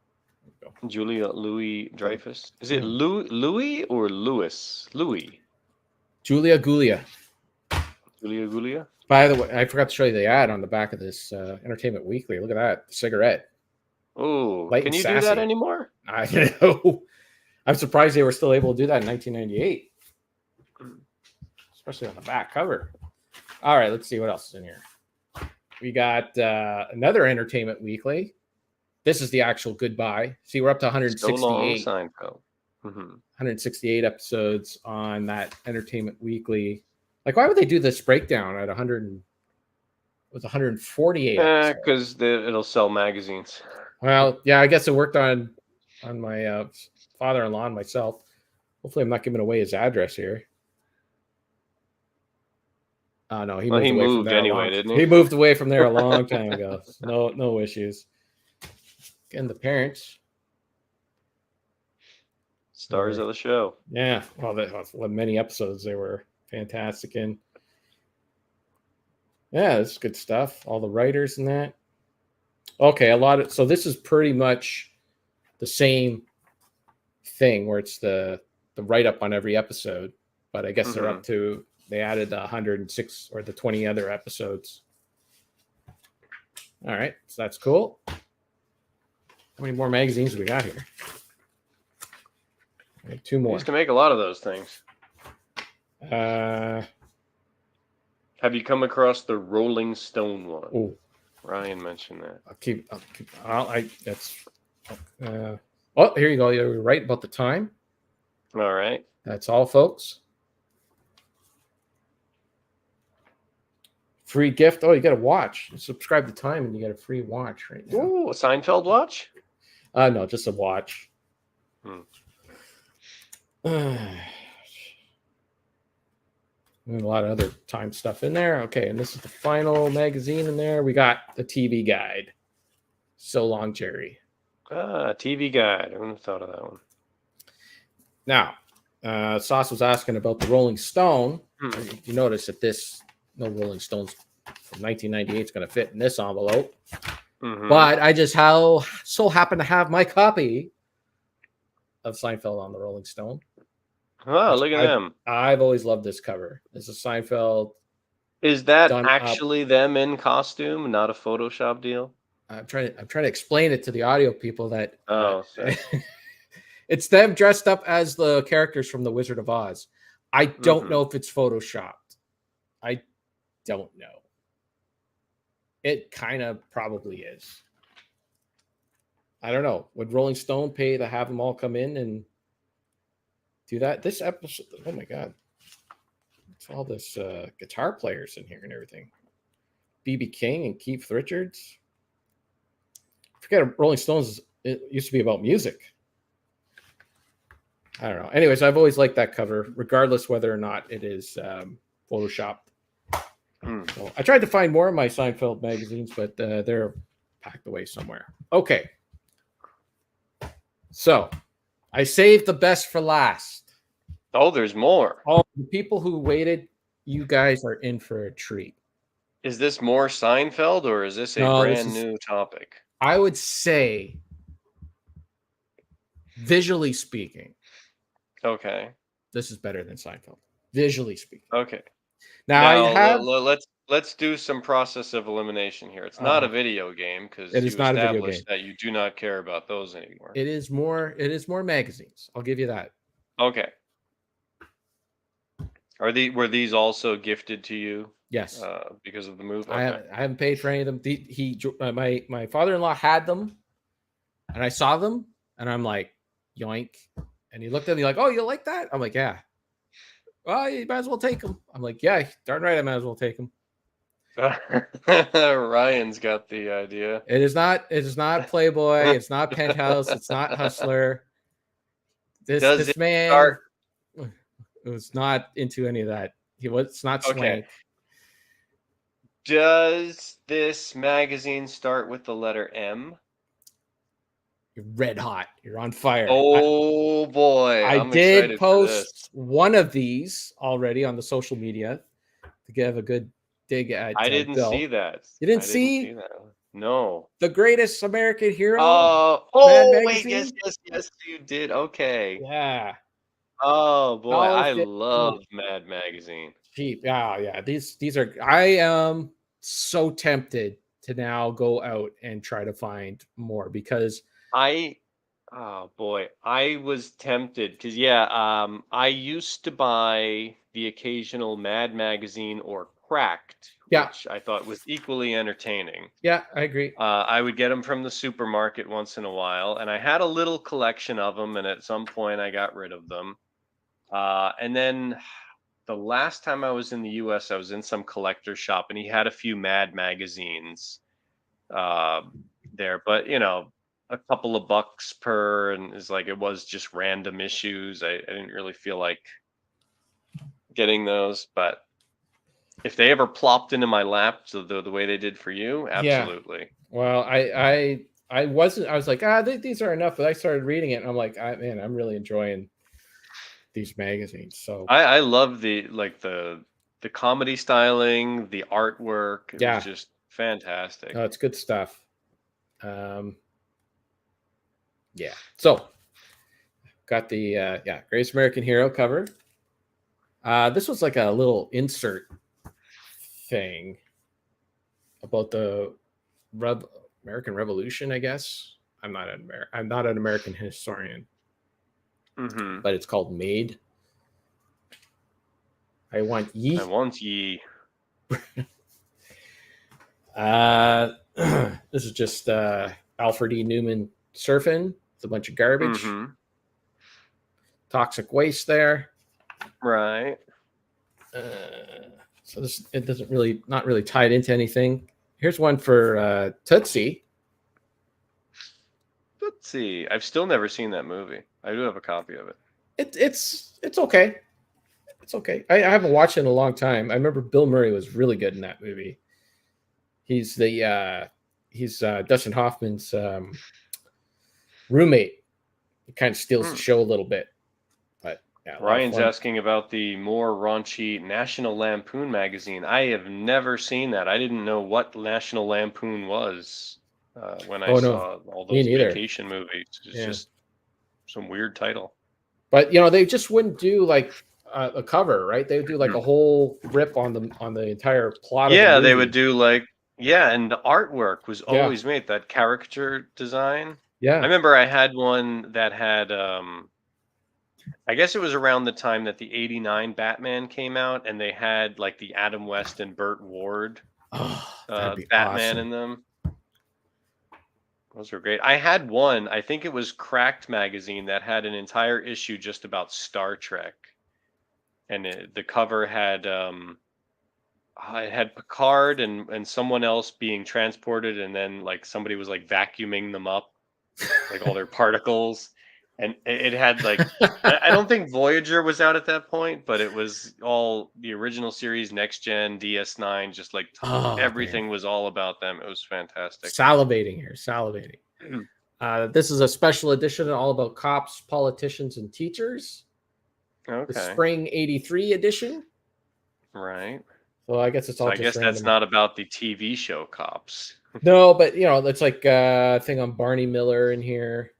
Julia Louis Dreyfus. Is it Louis or Louis? Louis. Julia Gulia. Julia Gulia. By the way, I forgot to show you the ad on the back of this Entertainment Weekly. Look at that cigarette. Oh, Light can and you sassy. do that anymore? I know. I'm surprised they were still able to do that in 1998, especially on the back cover. All right, let's see what else is in here. We got another Entertainment Weekly. This is the actual goodbye. See, we're up to 168. So long, Seinfeld. 168 episodes on that Entertainment Weekly. Like, why would they do this breakdown at 100? With 148. Because it'll sell magazines. Well, yeah, I guess it worked on my father-in-law and myself. Hopefully, I'm not giving away his address here. No, he moved anyway, didn't he? He moved away from there a long time ago. No issues. Again, the parents. Stars of the show. Yeah, well, many episodes they were fantastic in. Yeah, that's good stuff. All the writers and that. Okay, so this is pretty much the same thing where it's the write-up on every episode, but I guess they're up to, they added the 106 or the 20 other episodes. All right, so that's cool. How many more magazines do we got here? We have 2 more. We used to make a lot of those things. Have you come across the Rolling Stone one? Oh, Ryan mentioned that. Here you go. You're right about the time. All right. That's all, folks. Free gift. Oh, you got to watch. Subscribe to Time and you get a free watch right now. Ooh, a Seinfeld watch? No, just a watch. And a lot of other Time stuff in there. Okay, and this is the final magazine in there. We got the TV guide. So long, Jerry. TV guide. I wouldn't have thought of that one. Now, Sauce was asking about the Rolling Stone. You notice that no Rolling Stones from 1998 is going to fit in this envelope. But I just so happen to have my copy of Seinfeld on the Rolling Stone. Oh, look at them. I've always loved this cover. This is Seinfeld. Is that actually them in costume, not a Photoshop deal? I'm trying to explain it to the audio people that it's them dressed up as the characters from The Wizard of Oz. I don't know if it's Photoshopped. I don't know. It kind of probably is. I don't know. Would Rolling Stone pay to have them all come in and do that? This episode, oh my God. It's all this guitar players in here and everything. B.B. King and Keith Richards. Forget Rolling Stones, it used to be about music. I don't know. Anyways, I've always liked that cover, regardless whether or not it is Photoshopped. So I tried to find more of my Seinfeld magazines, but they're packed away somewhere. Okay. So I saved the best for last. Oh, there's more. All the people who waited, you guys are in for a treat. Is this more Seinfeld or is this a brand new topic? I would say, visually speaking. Okay. This is better than Seinfeld. Visually speaking. Okay. Now let's do some process of elimination here. It's not a video game because you established that you do not care about those anymore. It is more magazines. I'll give you that. Okay. Were these also gifted to you? Yes. Because of the move? Okay. I haven't paid for any of them. My father-in-law had them, and I saw them, and I'm like, yoink. And he looked at me like, oh, you like that? I'm like, yeah. Well, you might as well take them. I'm like, yeah, darn right, I might as well take them. Ryan's got the idea. It is not Playboy. It's not Penthouse. It's not Hustler. This man was not into any of that. It's not swank. Okay. Does this magazine start with the letter M? You're red hot. You're on fire. Oh boy. I did post one of these already on the social media. to give a good dig at I didn't Bill. see that. You didn't I see that. No. The Greatest American Hero? Mad Oh, wait, Magazine? yes, you did. Okay. Yeah. Oh boy, I $1.50. love Mad Magazine. Cheap. Yeah. These are. I am so tempted to now go out and try to find more because Oh boy, I was tempted because I used to buy the occasional Mad Magazine or Cracked, yeah, which I thought was equally entertaining. I agree. I would get them from the supermarket once in a while, and I had a little collection of them, and at some point I got rid of them. And then the last time I was in the US, I was in some collector shop, and he had a few Mad magazines uh, there, but a couple of bucks per, and it's like it was just random issues. I didn't really feel like getting those, but if they ever plopped into my lap the way they did for you, Yeah. absolutely. Well, I wasn't. I was like, these are enough. But I started reading it, and I'm like, man, I'm really enjoying these magazines. So I love the comedy styling, the artwork. It was just fantastic. no, it's good stuff. Yeah. So got the Greatest American Hero cover. This was like a little insert thing about the American Revolution, I guess. I'm not an American historian, but it's called Made. I want ye. I want ye. This is just Alfred E. Newman surfing. It's a bunch of garbage, toxic waste there. Right. So it doesn't not really tied into anything. Here's one for Tootsie. Tootsie. I've still never seen that movie. I do have a copy of it. It's okay. It's okay. I haven't watched it in a long time. I remember Bill Murray was really good in that movie. He's Dustin Hoffman's roommate. He kind of steals the show a little bit. But yeah, Ryan's asking about the more raunchy National Lampoon magazine. I have never seen that. I didn't know what National Lampoon was when I saw all those vacation movies. It's just some weird title. But they just wouldn't do like a cover, right? They would do like a whole rip on the entire plot. Yeah, of the they would do and the artwork was always made, that caricature design. Yeah, I remember I had one that had I guess it was around the time that the '89 Batman came out, and they had like the Adam West and Burt Ward Batman awesome. In them. Those were great. I had one, I think it was Cracked magazine, that had an entire issue just about Star Trek, and the cover had it had Picard and someone else being transported, and then like somebody was like vacuuming them up, like all their particles. And it had like, I don't think Voyager was out at that point, but it was all the original series, Next Gen, DS9, just like everything was all about them. It was fantastic. Salivating here, salivating. This is a special edition all about cops, politicians, and teachers. Okay. The Spring '83 edition. Right. So I guess it's all. So I guess random. That's not about the TV show Cops. No, but it's like a thing on Barney Miller in here.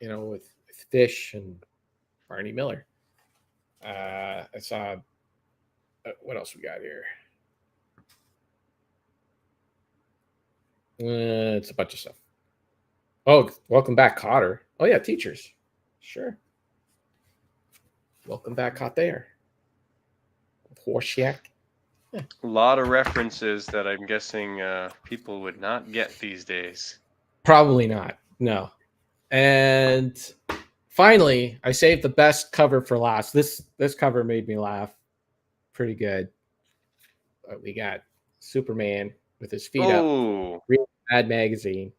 With Fish and Barney Miller. I saw. What else we got here? It's a bunch of stuff. Oh, welcome back, Cotter. Oh yeah, teachers. Sure. Welcome back, Cot there. Horseshack. Yeah. A lot of references that I'm guessing people would not get these days. Probably not. No. And finally, I saved the best cover for last. This cover made me laugh pretty good. We got Superman with his feet up. Real Mad magazine.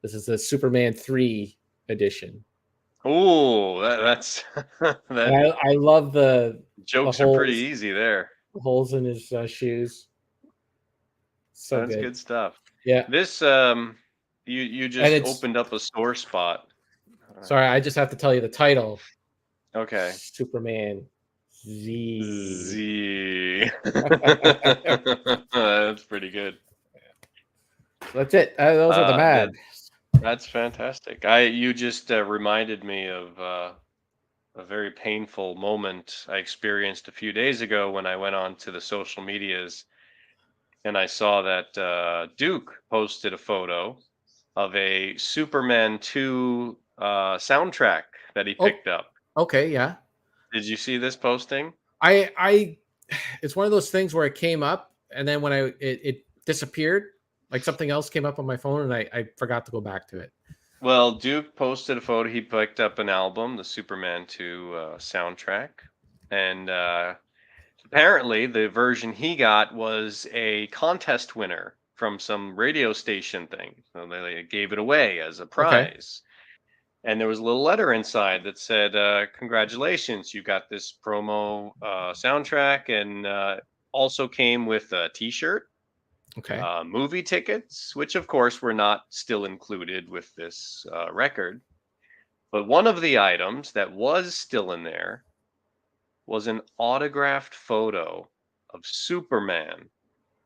This is the Superman 3 edition. Oh, that's that. I love the jokes are pretty easy there. The holes in his shoes. So that's good stuff. Yeah. This You just opened up a sore spot. Sorry, I just have to tell you the title. Okay. Superman Z. That's pretty good. That's it. Those are the mad. That's fantastic. You just reminded me of a very painful moment I experienced a few days ago when I went on to the social medias and I saw that Duke posted a photo of a Superman 2 soundtrack that he picked up. Okay, yeah. Did you see this posting? I it's one of those things where it came up and then when it disappeared, like something else came up on my phone and I forgot to go back to it. Well, Duke posted a photo. He picked up an album, the Superman 2 soundtrack, and apparently the version he got was a contest winner from some radio station thing. So they gave it away as a prize. And there was a little letter inside that said, congratulations, you got this promo soundtrack, and also came with a t-shirt, movie tickets, which of course were not still included with this record. But one of the items that was still in there was an autographed photo of Superman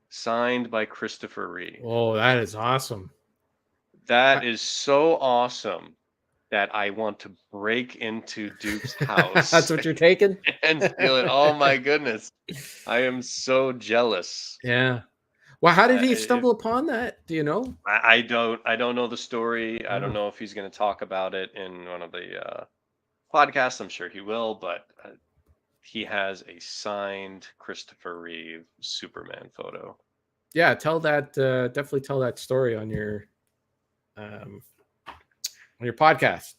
signed by Christopher Reeve. Oh, that is awesome. That is so awesome that I want to break into Duke's house. That's what you're taking? And steal it. Oh my goodness. I am so jealous. Yeah. Well, how did he stumble upon that? Do you know? I don't know the story. I don't know if he's going to talk about it in one of the podcasts. I'm sure he will, but he has a signed Christopher Reeve Superman photo. Yeah, tell that. Definitely tell that story on your podcast.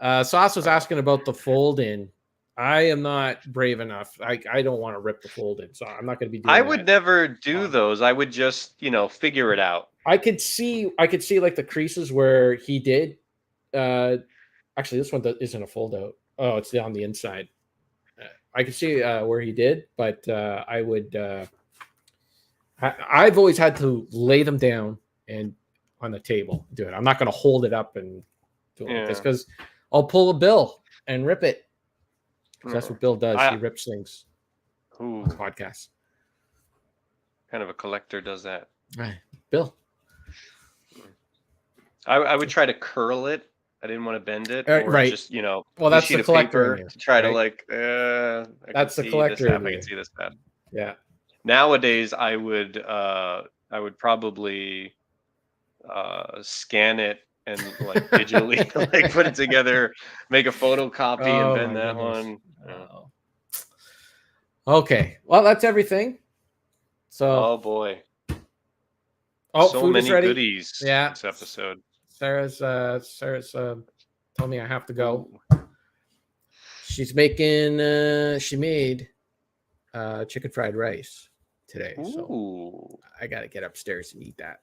Sauce was asking about the fold-in. I am not brave enough. I don't want to rip the fold-in, so I'm not going to be doing I that. would never do those. I would just, figure it out. I could see like the creases where he did. Actually, this one isn't a fold-out. Oh, it's on the inside. I could see where he did, but I would. I've always had to lay them down and on the table do it. I'm not going to hold it up and do it like this because I'll pull a Bill and rip it. That's what Bill does. He rips things. Ooh. On podcasts. Kind of a collector does that. Right, Bill. I would try to curl it. I didn't want to bend it, or right? Just well, that's the collector to try to that's the collector. I can see this bad. Yeah. Nowadays, I would probably scan it and digitally put it together, make a photocopy and bend that one. Oh. Okay, well that's everything. So. Oh boy. Oh, so food many is ready. Goodies. Yeah. This episode. Sarah's told me I have to go. She's making. She made chicken fried rice today. Ooh. So I got to get upstairs and eat that.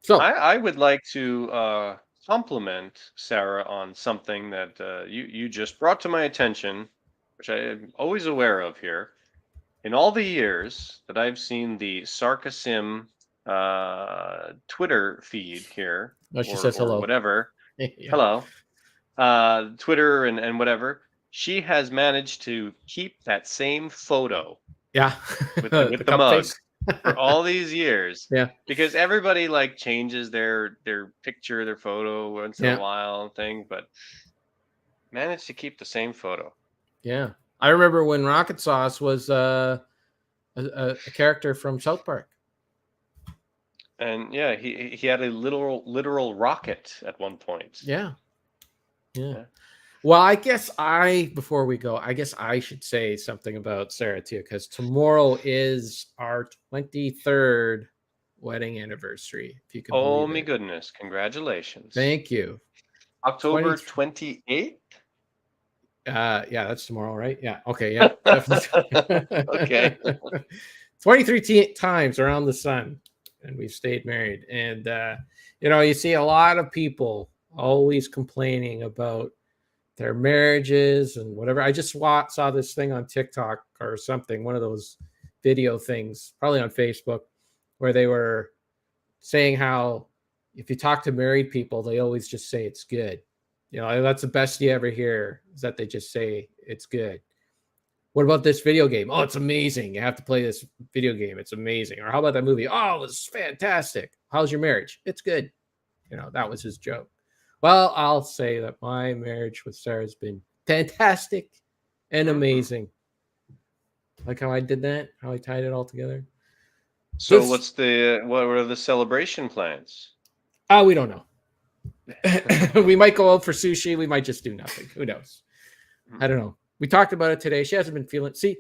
So I would like to compliment Sarah on something that you just brought to my attention, which I am always aware of here. In all the years that I've seen the Sarkasim Twitter feed here, she says hello. Or whatever. Yeah. Hello. Twitter and whatever. She has managed to keep that same photo. Yeah. With the mug for all these years. Yeah. Because everybody changes their picture, their photo once in a while and thing, but managed to keep the same photo. Yeah. I remember when Rocket Sauce was a character from South Park. And yeah, he had a literal rocket at one point. Yeah. Well, I guess before we go, I guess I should say something about Sarah too, because tomorrow is our 23rd wedding anniversary. If you can. Oh my goodness! Congratulations. Thank you. October 28th. Yeah, that's tomorrow, right? Yeah. Okay. Yeah. Definitely. Okay. 23 times around the sun, and we've stayed married. And you see a lot of people always complaining about their marriages and whatever. I just saw this thing on TikTok or something, one of those video things, probably on Facebook, where they were saying how if you talk to married people, they always just say it's good. That's the best you ever hear, is that they just say it's good. What about this video game? Oh, it's amazing. You have to play this video game. It's amazing. Or how about that movie? Oh, it's fantastic. How's your marriage? It's good. That was his joke. Well, I'll say that my marriage with Sarah has been fantastic and amazing. Like how I did that, how I tied it all together. So what are the celebration plans? Oh, we don't know. We might go out for sushi. We might just do nothing. Who knows? I don't know. We talked about it today. She hasn't been feeling. See,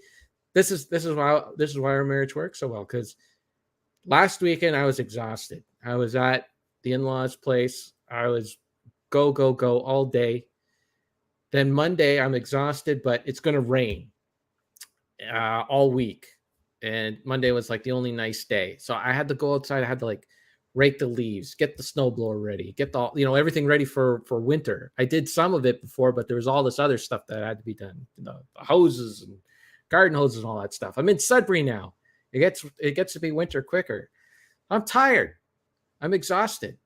this is why our marriage works so well. Because last weekend I was exhausted. I was at the in-laws' place. I was go all day. Then Monday I'm exhausted, but it's going to rain all week. And Monday was like the only nice day. So I had to go outside. I had to like rake the leaves, get the snowblower ready, get the everything ready for winter. I did some of it before, but there was all this other stuff that had to be done. The hoses and garden hoses and all that stuff. I'm in Sudbury now. It gets to be winter quicker. I'm tired. I'm exhausted.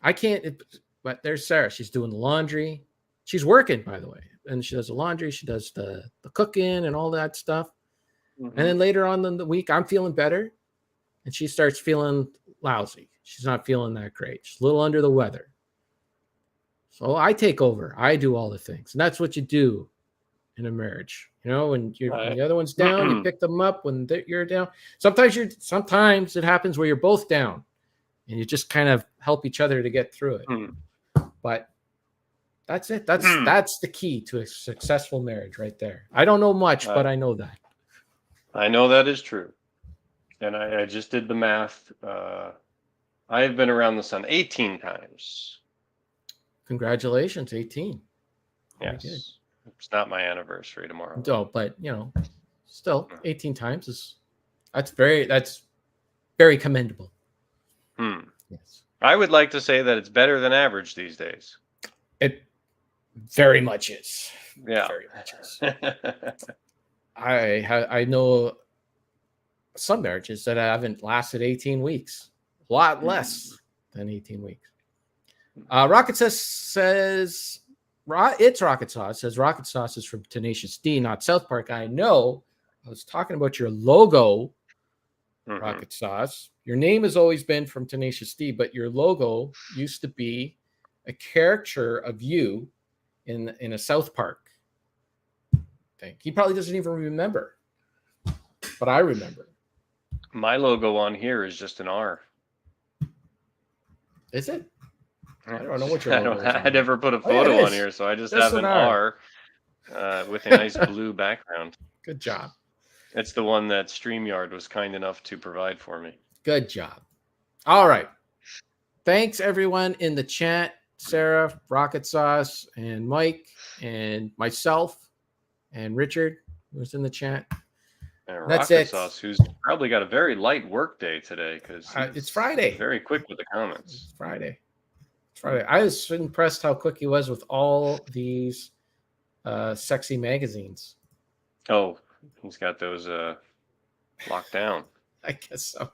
I can't. But there's Sarah. She's doing the laundry. She's working, by the way, and she does the laundry. She does the cooking and all that stuff. And then later on in the week, I'm feeling better, and she starts feeling lousy. She's not feeling that great. She's a little under the weather. So I take over. I do all the things, and that's what you do in a marriage. When the other one's down, you pick them up when you're down. Sometimes it happens where you're both down, and you just kind of help each other to get through it. But that's it. That's the key to a successful marriage right there. I don't know much, but I know that. I know that is true. And I just did the math. I have been around the sun 18 times. Congratulations, 18. Yes. It's not my anniversary tomorrow. No, but still 18 times that's very commendable. Yes. I would like to say that it's better than average these days. It very much is. Yeah. Very much is. I know some marriages that haven't lasted 18 weeks. A lot less than 18 weeks. Rocket says it's Rocket Sauce. Says Rocket Sauce is from Tenacious D, not South Park. I know. I was talking about your logo, Rocket Sauce. Your name has always been from Tenacious D, but your logo used to be a caricature of you in a South Park thing. He probably doesn't even remember, but I remember. My logo on here is just an R. Is it? I don't know what your logo is. I never put a photo on here, so I just have an R with a nice blue background. Good job. It's the one that StreamYard was kind enough to provide for me. Good job. All right. Thanks, everyone in the chat. Sarah, Rocket Sauce, and Mike, and myself, and Richard, who's in the chat. And That's Rocket it. Sauce, who's probably got a very light work day today because it's Friday. Very quick with the comments. It's Friday. I was impressed how quick he was with all these sexy magazines. Oh, he's got those locked down. I guess so.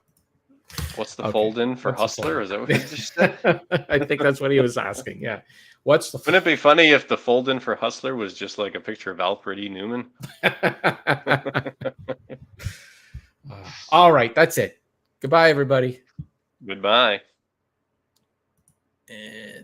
What's the fold-in for Hustler? Is that what he just said? I think that's what he was asking. Yeah. Wouldn't it be funny if the fold-in for Hustler was just like a picture of Alfred E. Newman? All right. That's it. Goodbye, everybody. Goodbye. And